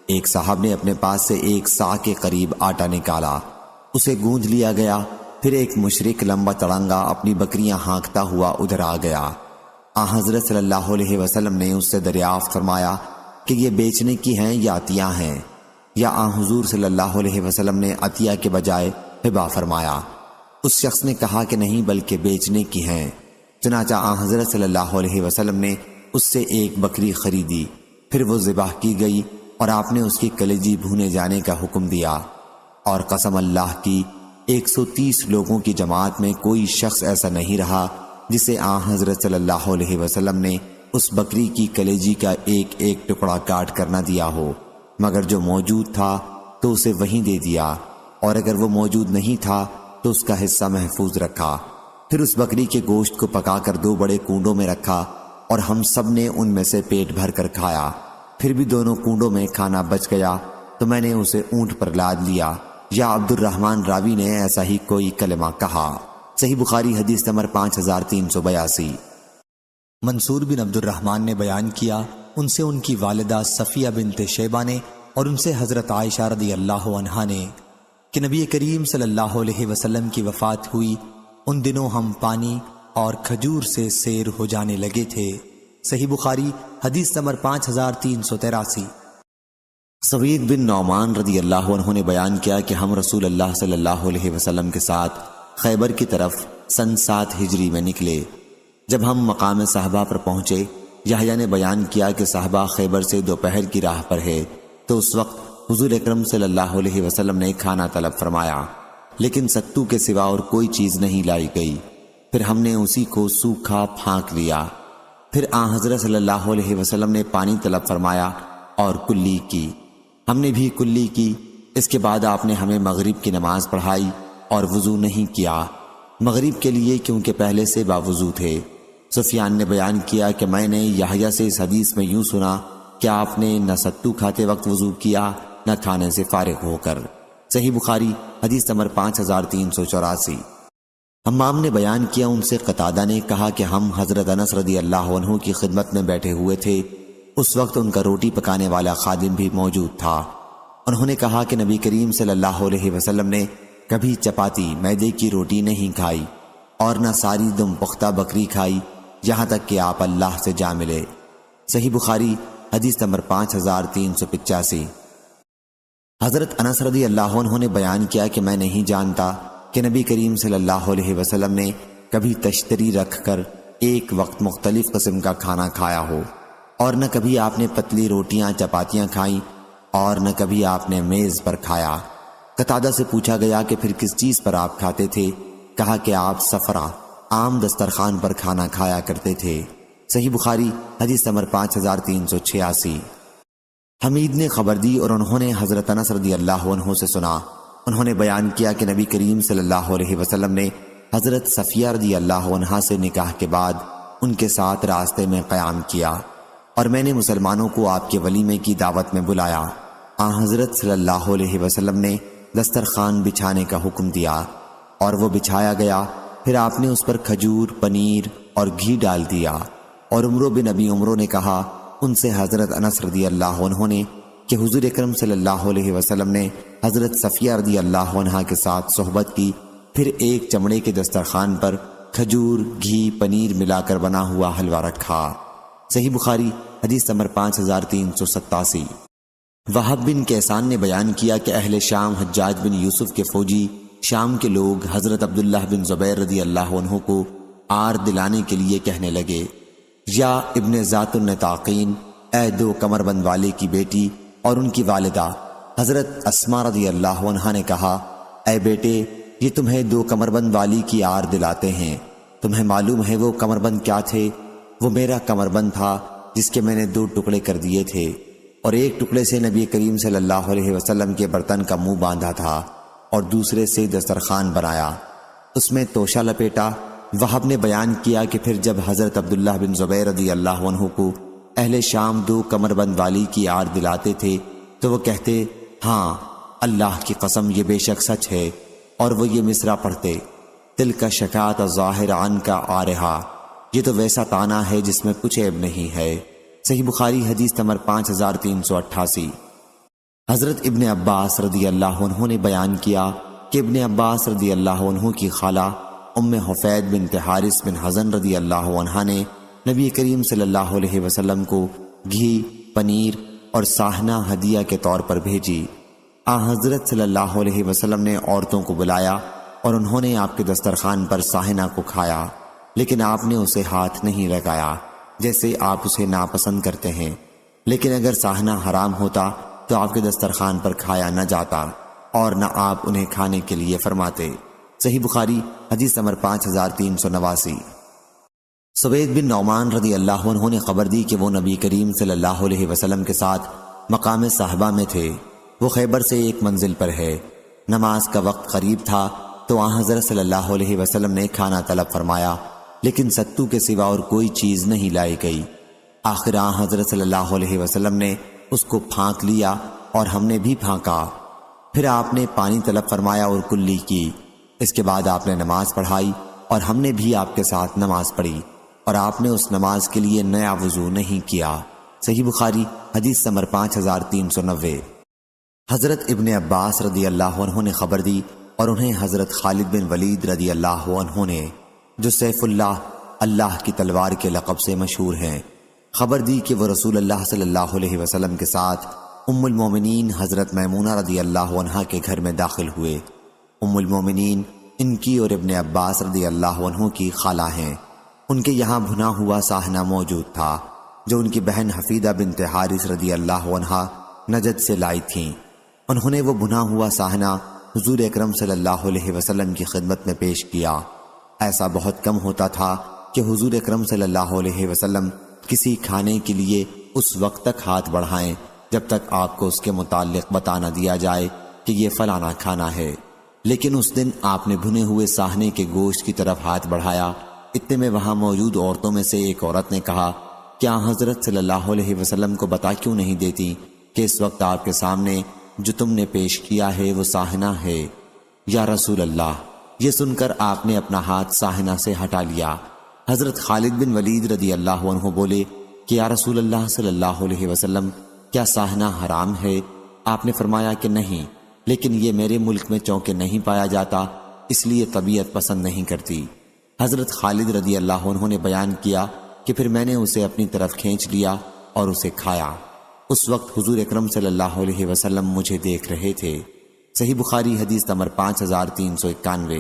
ایک صاحب نے اپنے پاس سے 1 صاع کے قریب آٹا نکالا، اسے گوندھ لیا گیا۔ پھر ایک مشرک لمبا تڑنگا اپنی بکریاں ہانکتا ہوا ادھر آ گیا۔ حضرت صلی اللہ علیہ وسلم نے اس سے دریافت فرمایا کہ یہ بیچنے کی ہیں یا عطیہ ہیں؟ یا حضور صلی اللہ علیہ وسلم نے عطیہ کے بجائے ہبہ فرمایا؟ اس شخص نے کہا کہ نہیں بلکہ بیچنے کی ہیں۔ چنانچہ حضرت صلی اللہ علیہ وسلم نے اس سے 1 بکری خریدی، پھر وہ ذبح کی گئی اور آپ نے اس کی کلیجی بھونے جانے کا حکم دیا۔ اور قسم اللہ کی 130 لوگوں کی جماعت میں کوئی شخص ایسا نہیں رہا جسے حضرت صلی اللہ علیہ وسلم نے اس بکری کی کلیجی کا ایک ٹکڑا کاٹ کر نہ دیا ہو، مگر جو موجود تھا تو اسے وہیں دے دیا، اور اگر وہ موجود نہیں تھا تو اس کا حصہ محفوظ رکھا۔ پھر اس بکری کے گوشت کو پکا کر 2 بڑے کنڈوں میں رکھا اور ہم سب نے ان میں سے پیٹ بھر کر کھایا۔ پھر بھی 2 کنڈوں میں کھانا بچ گیا تو میں نے اسے اونٹ پر لاد لیا، یا عبد الرحمن راوی نے ایسا ہی کوئی کلمہ کہا۔ صحیح بخاری حدیث نمبر 5382۔ منصور بن عبد الرحمن نے بیان کیا، ان سے ان کی والدہ صفیہ بنت شیبہ نے اور ان سے حضرت عائشہ رضی اللہ عنہا نے کہ نبی کریم صلی اللہ علیہ وسلم کی وفات ہوئی، ان دنوں ہم پانی اور کھجور سے سیر ہو جانے لگے تھے۔ صحیح بخاری حدیث نمبر 5383۔ سوید بن نعمان رضی اللہ عنہ نے بیان کیا کہ ہم رسول اللہ صلی اللہ علیہ وسلم کے ساتھ خیبر کی طرف سن 7 ہجری میں نکلے۔ جب ہم مقام صحابہ پر پہنچے، یحییٰ نے بیان کیا کہ صحابہ خیبر سے دوپہر کی راہ پر ہے، تو اس وقت حضور اکرم صلی اللہ علیہ وسلم نے کھانا طلب فرمایا، لیکن ستو کے سوا اور کوئی چیز نہیں لائی گئی۔ پھر ہم نے اسی کو سوکھا پھانک لیا۔ پھر حضرت صلی اللہ علیہ وسلم نے پانی طلب فرمایا اور کلی کی، ہم نے بھی کلی کی۔ اس کے بعد آپ نے ہمیں مغرب کی نماز پڑھائی اور وضو نہیں کیا، مغرب کے لیے کیونکہ پہلے سے باوضو تھے۔ سفیان نے بیان کیا کہ میں نے یحییٰ سے اس حدیث میں یوں سنا کہ آپ نے نہ ستو کھاتے وقت وضو کیا نہ کھانے سے فارغ ہو کر۔ صحیح بخاری حدیث نمبر 5384۔ حمام نے بیان کیا، ان سے قتادہ نے کہا کہ ہم حضرت انس رضی اللہ عنہ کی خدمت میں بیٹھے ہوئے تھے، اس وقت ان کا روٹی پکانے والا خادم بھی موجود تھا۔ انہوں نے کہا کہ نبی کریم صلی اللہ علیہ وسلم نے کبھی چپاتی میدے کی روٹی نہیں کھائی اور نہ ساری دم پختہ بکری کھائی یہاں تک کہ آپ اللہ سے جا ملے۔ صحیح بخاری حدیث نمبر 5385۔ حضرت انس رضی اللہ عنہ نے بیان کیا کہ میں نہیں جانتا کہ نبی کریم صلی اللہ علیہ وسلم نے کبھی تشتری رکھ کر ایک وقت مختلف قسم کا کھانا کھایا ہو، اور نہ کبھی آپ نے پتلی روٹیاں چپاتیاں کھائیں، اور نہ کبھی آپ نے میز پر کھایا۔ قتادہ سے پوچھا گیا کہ پھر کس چیز پر آپ کھاتے تھے؟ کہا کہ آپ سفرہ عام دسترخوان پر کھانا کھایا کرتے تھے۔ صحیح بخاری حدیث نمبر 5386۔ حمید نے خبر دی اور انہوں نے حضرت انس رضی اللہ عنہ سے سنا، انہوں نے بیان کیا کہ نبی کریم صلی اللہ علیہ وسلم نے حضرت صفیہ رضی اللہ عنہا سے نکاح کے بعد ان کے ساتھ راستے میں قیام کیا۔ اور میں نے مسلمانوں کو آپ کے ولیمے کی دعوت میں بلایا۔ حضرت صلی اللہ علیہ وسلم نے دسترخوان بچھانے کا حکم دیا اور وہ بچھایا گیا۔ پھر آپ نے اس پر کھجور، پنیر اور گھی ڈال دیا۔ اور عمرو بن ابی عمرو نے کہا ان سے حضرت انس رضی اللہ عنہ نے کہ حضور اکرم صلی اللہ علیہ وسلم نے حضرت صفیہ رضی اللہ عنہا کے ساتھ صحبت کی، پھر ایک چمڑے کے دسترخوان پر کھجور، گھی، پنیر ملا کر بنا ہوا حلوہ رکھا۔ صحیح بخاری حدیث نمبر 5387۔ وہب بن کیسان نے بیان کیا کہ اہل شام حجاج بن یوسف کے فوجی شام کے لوگ حضرت عبداللہ بن زبیر رضی اللہ عنہ کو آر دلانے کے لیے کہنے لگے، یا ابن ذات النطاقین، اے دو کمر بند والے کی بیٹی اور ان کی والدہ۔ حضرت اسما رضی اللہ عنہ نے کہا، اے بیٹے، یہ تمہیں دو کمر بند والی کی آر دلاتے ہیں۔ تمہیں معلوم ہے وہ کمر بند کیا تھے؟ وہ میرا کمر بند تھا جس کے میں نے 2 ٹکڑے کر دیے تھے، اور ایک ٹکڑے سے نبی کریم صلی اللہ علیہ وسلم کے برتن کا منہ باندھا تھا اور دوسرے سے دسترخوان بنایا، اس میں توشہ لپیٹا۔ وہب نے بیان کیا کہ پھر جب حضرت عبداللہ بن زبیر رضی اللہ عنہ کو اہل شام 2 کمر بند والی کی آر دلاتے تھے تو وہ کہتے، ہاں اللہ کی قسم یہ بے شک سچ ہے، اور وہ یہ مصرع پڑھتے، دل کا شکات ظاہر عن کا آرہا، یہ تو ویسا تانا ہے جس میں کچھ عیب نہیں ہے۔ صحیح بخاری حدیث نمبر 5388۔ حضرت ابن عباس رضی اللہ عنہ نے بیان کیا کہ ابن عباس رضی اللہ عنہ کی خالہ ام حفید بنت حارث بن حزن رضی اللہ عنہ نے نبی کریم صلی اللہ علیہ وسلم کو گھی، پنیر اور ساہنہ ہدیہ کے طور پر بھیجی۔ حضرت صلی اللہ علیہ وسلم نے عورتوں کو بلایا اور انہوں نے آپ کے دسترخوان پر ساہنہ کو کھایا، لیکن آپ نے اسے ہاتھ نہیں لگایا جیسے آپ اسے ناپسند کرتے ہیں، لیکن اگر ساہنہ حرام ہوتا تو آپ کے دسترخوان پر کھایا نہ جاتا اور نہ آپ انہیں کھانے کے لیے فرماتے۔ صحیح بخاری حدیث نمبر 5389۔ سوید بن نعمان رضی اللہ عنہ نے خبر دی کہ وہ نبی کریم صلی اللہ علیہ وسلم کے ساتھ مقام صحابہ میں تھے۔ وہ خیبر سے ایک منزل پر ہے۔ نماز کا وقت قریب تھا تو حضرت صلی اللہ علیہ وسلم نے کھانا طلب فرمایا، لیکن ستو کے سوا اور کوئی چیز نہیں لائی گئی۔ آخر حضرت صلی اللہ علیہ وسلم نے اس کو پھانک لیا اور ہم نے بھی پھانکا۔ پھر آپ نے پانی طلب فرمایا اور کلی کی۔ اس کے بعد آپ نے نماز پڑھائی اور ہم نے بھی آپ کے ساتھ نماز پڑھی، اور آپ نے اس نماز کے لیے نیا وضو نہیں کیا۔ صحیح بخاری حدیث نمبر 5390۔ حضرت ابن عباس رضی اللہ عنہ نے خبر دی اور انہیں حضرت خالد بن ولید رضی اللہ عنہ نے، جو سیف اللہ، اللہ کی تلوار کے لقب سے مشہور ہیں، خبر دی کہ وہ رسول اللہ صلی اللہ علیہ وسلم کے ساتھ ام المومنین حضرت میمونہ رضی اللہ عنہا کے گھر میں داخل ہوئے۔ ام المومنین ان کی اور ابن عباس رضی اللہ عنہ کی خالہ ہیں۔ ان کے یہاں بھنا ہوا ساہنہ موجود تھا جو ان کی بہن حفیدہ بنت حارث رضی اللہ عنہا نجد سے لائی تھیں۔ انہوں نے وہ بھنا ہوا ساہنہ حضور اکرم صلی اللہ علیہ وسلم کی خدمت میں پیش کیا۔ ایسا بہت کم ہوتا تھا کہ حضور اکرم صلی اللہ علیہ وسلم کسی کھانے کے لیے اس وقت تک ہاتھ بڑھائیں جب تک آپ کو اس کے متعلق بتا نہ دیا جائے کہ یہ فلانا کھانا ہے، لیکن اس دن آپ نے بھنے ہوئے ساہنے کے گوشت کی طرف ہاتھ بڑھایا۔ اتنے میں وہاں موجود عورتوں میں سے ایک عورت نے کہا، کیا حضرت صلی اللہ علیہ وسلم کو بتا کیوں نہیں دیتی کہ اس وقت آپ کے سامنے جو تم نے پیش کیا ہے وہ ساہنہ ہے؟ یا رسول اللہ، یہ سن کر آپ نے اپنا ہاتھ ساہنہ سے ہٹا لیا۔ حضرت خالد بن ولید رضی اللہ عنہ بولے کہ یا رسول اللہ صلی اللہ علیہ وسلم، کیا ساہنہ حرام ہے؟ آپ نے فرمایا کہ نہیں، لیکن یہ میرے ملک میں چونکہ نہیں پایا جاتا اس لیے طبیعت پسند نہیں کرتی۔ حضرت خالد رضی اللہ عنہ نے بیان کیا کہ پھر میں نے اسے اپنی طرف کھینچ لیا اور اسے کھایا۔ اس وقت حضور اکرم صلی اللہ علیہ وسلم مجھے دیکھ رہے تھے۔ صحیح بخاری حدیث نمبر 5391۔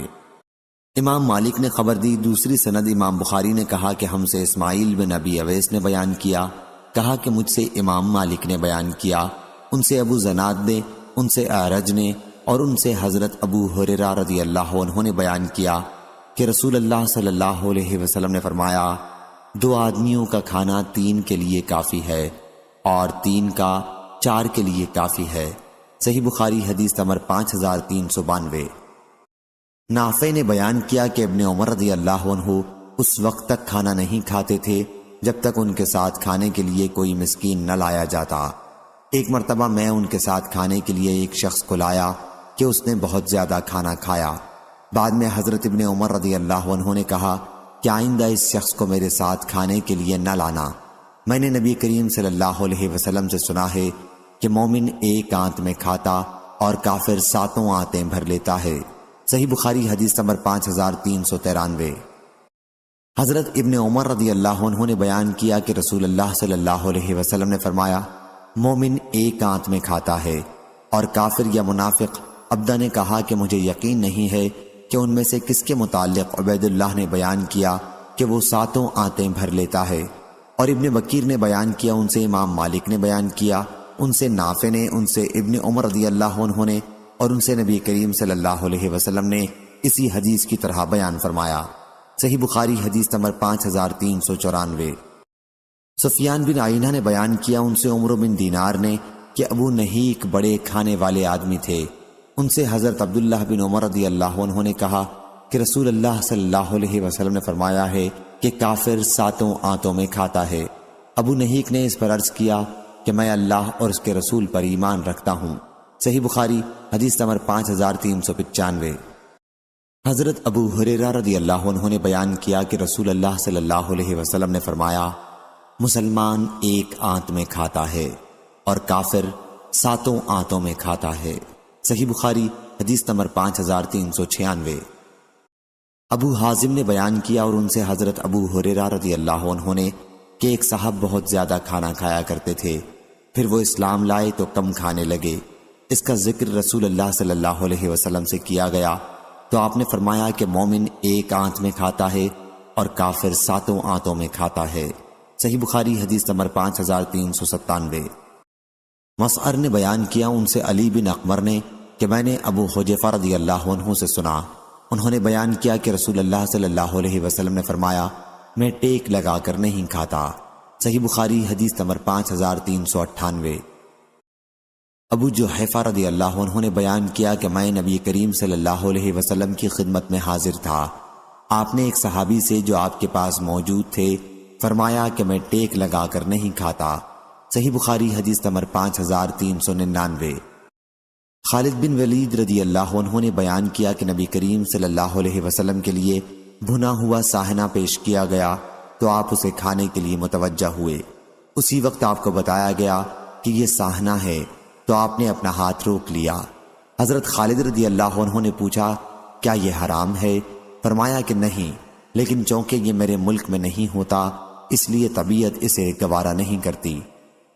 امام مالک نے خبر دی، دوسری سند امام بخاری نے کہا کہ ہم سے اسماعیل بن ابی اویس نے بیان کیا، کہا کہ مجھ سے امام مالک نے بیان کیا، ان سے ابو زناد نے، ان سے اعرج نے، اور ان سے حضرت ابو ہریرہ رضی اللہ عنہ نے بیان کیا کہ رسول اللہ صلی اللہ علیہ وسلم نے فرمایا، 2 آدمیوں کا کھانا 3 کے لیے کافی ہے اور 3 کا 4 کے لیے کافی ہے۔ صحیح بخاری حدیث نمبر 5392۔ نافع نے بیان کیا کہ ابن عمر رضی اللہ عنہ اس وقت تک کھانا نہیں کھاتے تھے جب تک ان کے ساتھ کھانے کے لیے کوئی مسکین نہ لایا جاتا۔ ایک مرتبہ میں ان کے ساتھ کھانے کے لیے ایک شخص کو لایا کہ اس نے بہت زیادہ کھانا کھایا۔ بعد میں حضرت ابن عمر رضی اللہ عنہ نے کہا کہ آئندہ اس شخص کو میرے ساتھ کھانے کے لیے نہ لانا۔ میں نے نبی کریم صلی اللہ علیہ وسلم سے سنا ہے کہ مومن ایک آنت میں کھاتا اور کافر 7 آنتیں بھر لیتا ہے۔ صحیح بخاری حدیث نمبر 5393۔ حضرت ابن عمر رضی اللہ عنہ نے بیان کیا کہ رسول اللہ صلی اللہ علیہ وسلم نے فرمایا، مومن ایک آنت میں کھاتا ہے، اور کافر یا منافق عبدہ نے کہا کہ مجھے یقین نہیں ہے کہ ان میں سے کس کے متعلق عبید اللہ نے بیان کیا کہ وہ 7 آنتیں بھر لیتا ہے، اور ابن بکیر نے بیان کیا، ان سے امام مالک نے بیان کیا، ان سے نافع نے، ان سے ابن عمر رضی اللہ عنہ نے، اور ان سے نبی کریم صلی اللہ علیہ وسلم نے اسی حدیث کی طرح بیان فرمایا۔ صحیح بخاری حدیث نمبر 5394۔ سفیان بن عینہ نے بیان کیا، ان سے عمرو بن دینار نے کہ ابو نہیک بڑے کھانے والے آدمی تھے۔ ان سے حضرت عبداللہ بن عمر رضی اللہ عنہ نے کہا کہ رسول اللہ صلی اللہ علیہ وسلم نے فرمایا ہے کہ کافر 7 آنتوں میں کھاتا ہے۔ ابو نہیک نے اس پر عرض کیا کہ میں اللہ اور اس کے رسول پر ایمان رکھتا ہوں۔ صحیح بخاری حدیث نمبر 5395۔ حضرت ابو ہریرہ رضی اللہ عنہ نے بیان کیا کہ رسول اللہ صلی اللہ علیہ وسلم نے فرمایا، مسلمان ایک آنت میں کھاتا ہے اور کافر 7 آنتوں میں کھاتا ہے۔ صحیح بخاری حدیث نمبر 5396۔ ابو حازم نے بیان کیا، اور ان سے حضرت ابو ہریرہ رضی اللہ عنہ نے کہ ایک صاحب بہت زیادہ کھانا کھایا کرتے تھے، پھر وہ اسلام لائے تو کم کھانے لگے۔ اس کا ذکر رسول اللہ صلی اللہ علیہ وسلم سے کیا گیا تو آپ نے فرمایا کہ مومن ایک آنت میں کھاتا ہے اور کافر 7 آنتوں میں کھاتا ہے۔ صحیح بخاری حدیث نمبر 5397۔ مسعر نے بیان کیا، ان سے علی بن اقمر نے کہ میں نے ابو حذیفہ رضی اللہ عنہ سے سنا، انہوں نے بیان کیا کہ رسول اللہ صلی اللہ علیہ وسلم نے فرمایا، میں ٹیک لگا کر نہیں کھاتا۔ صحیح بخاری حدیث نمبر 5398۔ ابو جحیفہ رضی اللہ عنہ نے بیان کیا کہ میں نبی کریم صلی اللہ علیہ وسلم کی خدمت میں حاضر تھا۔ آپ نے ایک صحابی سے جو آپ کے پاس موجود تھے فرمایا کہ میں ٹیک لگا کر نہیں کھاتا۔ صحیح بخاری حدیث نمبر 5399۔ خالد بن ولید رضی اللہ عنہ نے بیان کیا کہ نبی کریم صلی اللہ علیہ وسلم کے لیے بھنا ہوا ساہنہ پیش کیا گیا تو آپ اسے کھانے کے لیے متوجہ ہوئے۔ اسی وقت آپ کو بتایا گیا کہ یہ ساہنہ ہے تو آپ نے اپنا ہاتھ روک لیا۔ حضرت خالد رضی اللہ عنہ نے پوچھا، کیا یہ حرام ہے؟ فرمایا کہ نہیں، لیکن چونکہ یہ میرے ملک میں نہیں ہوتا اس لیے طبیعت اسے گوارا نہیں کرتی۔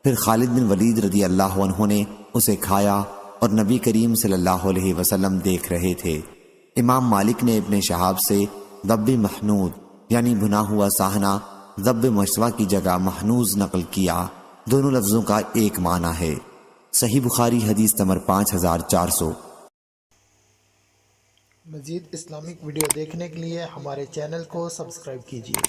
پھر خالد بن ولید رضی اللہ عنہ نے اسے کھایا اور نبی کریم صلی اللہ علیہ وسلم دیکھ رہے تھے۔ امام مالک نے ابن شہاب سے ضب محنود یعنی بھنا ہوا ساہنہ ضب مسوا کی جگہ محنوز نقل کیا، دونوں لفظوں کا ایک معنی ہے۔ صحیح بخاری حدیث نمبر 5400۔ مزید اسلامک ویڈیو دیکھنے کے لیے ہمارے چینل کو سبسکرائب کیجیے۔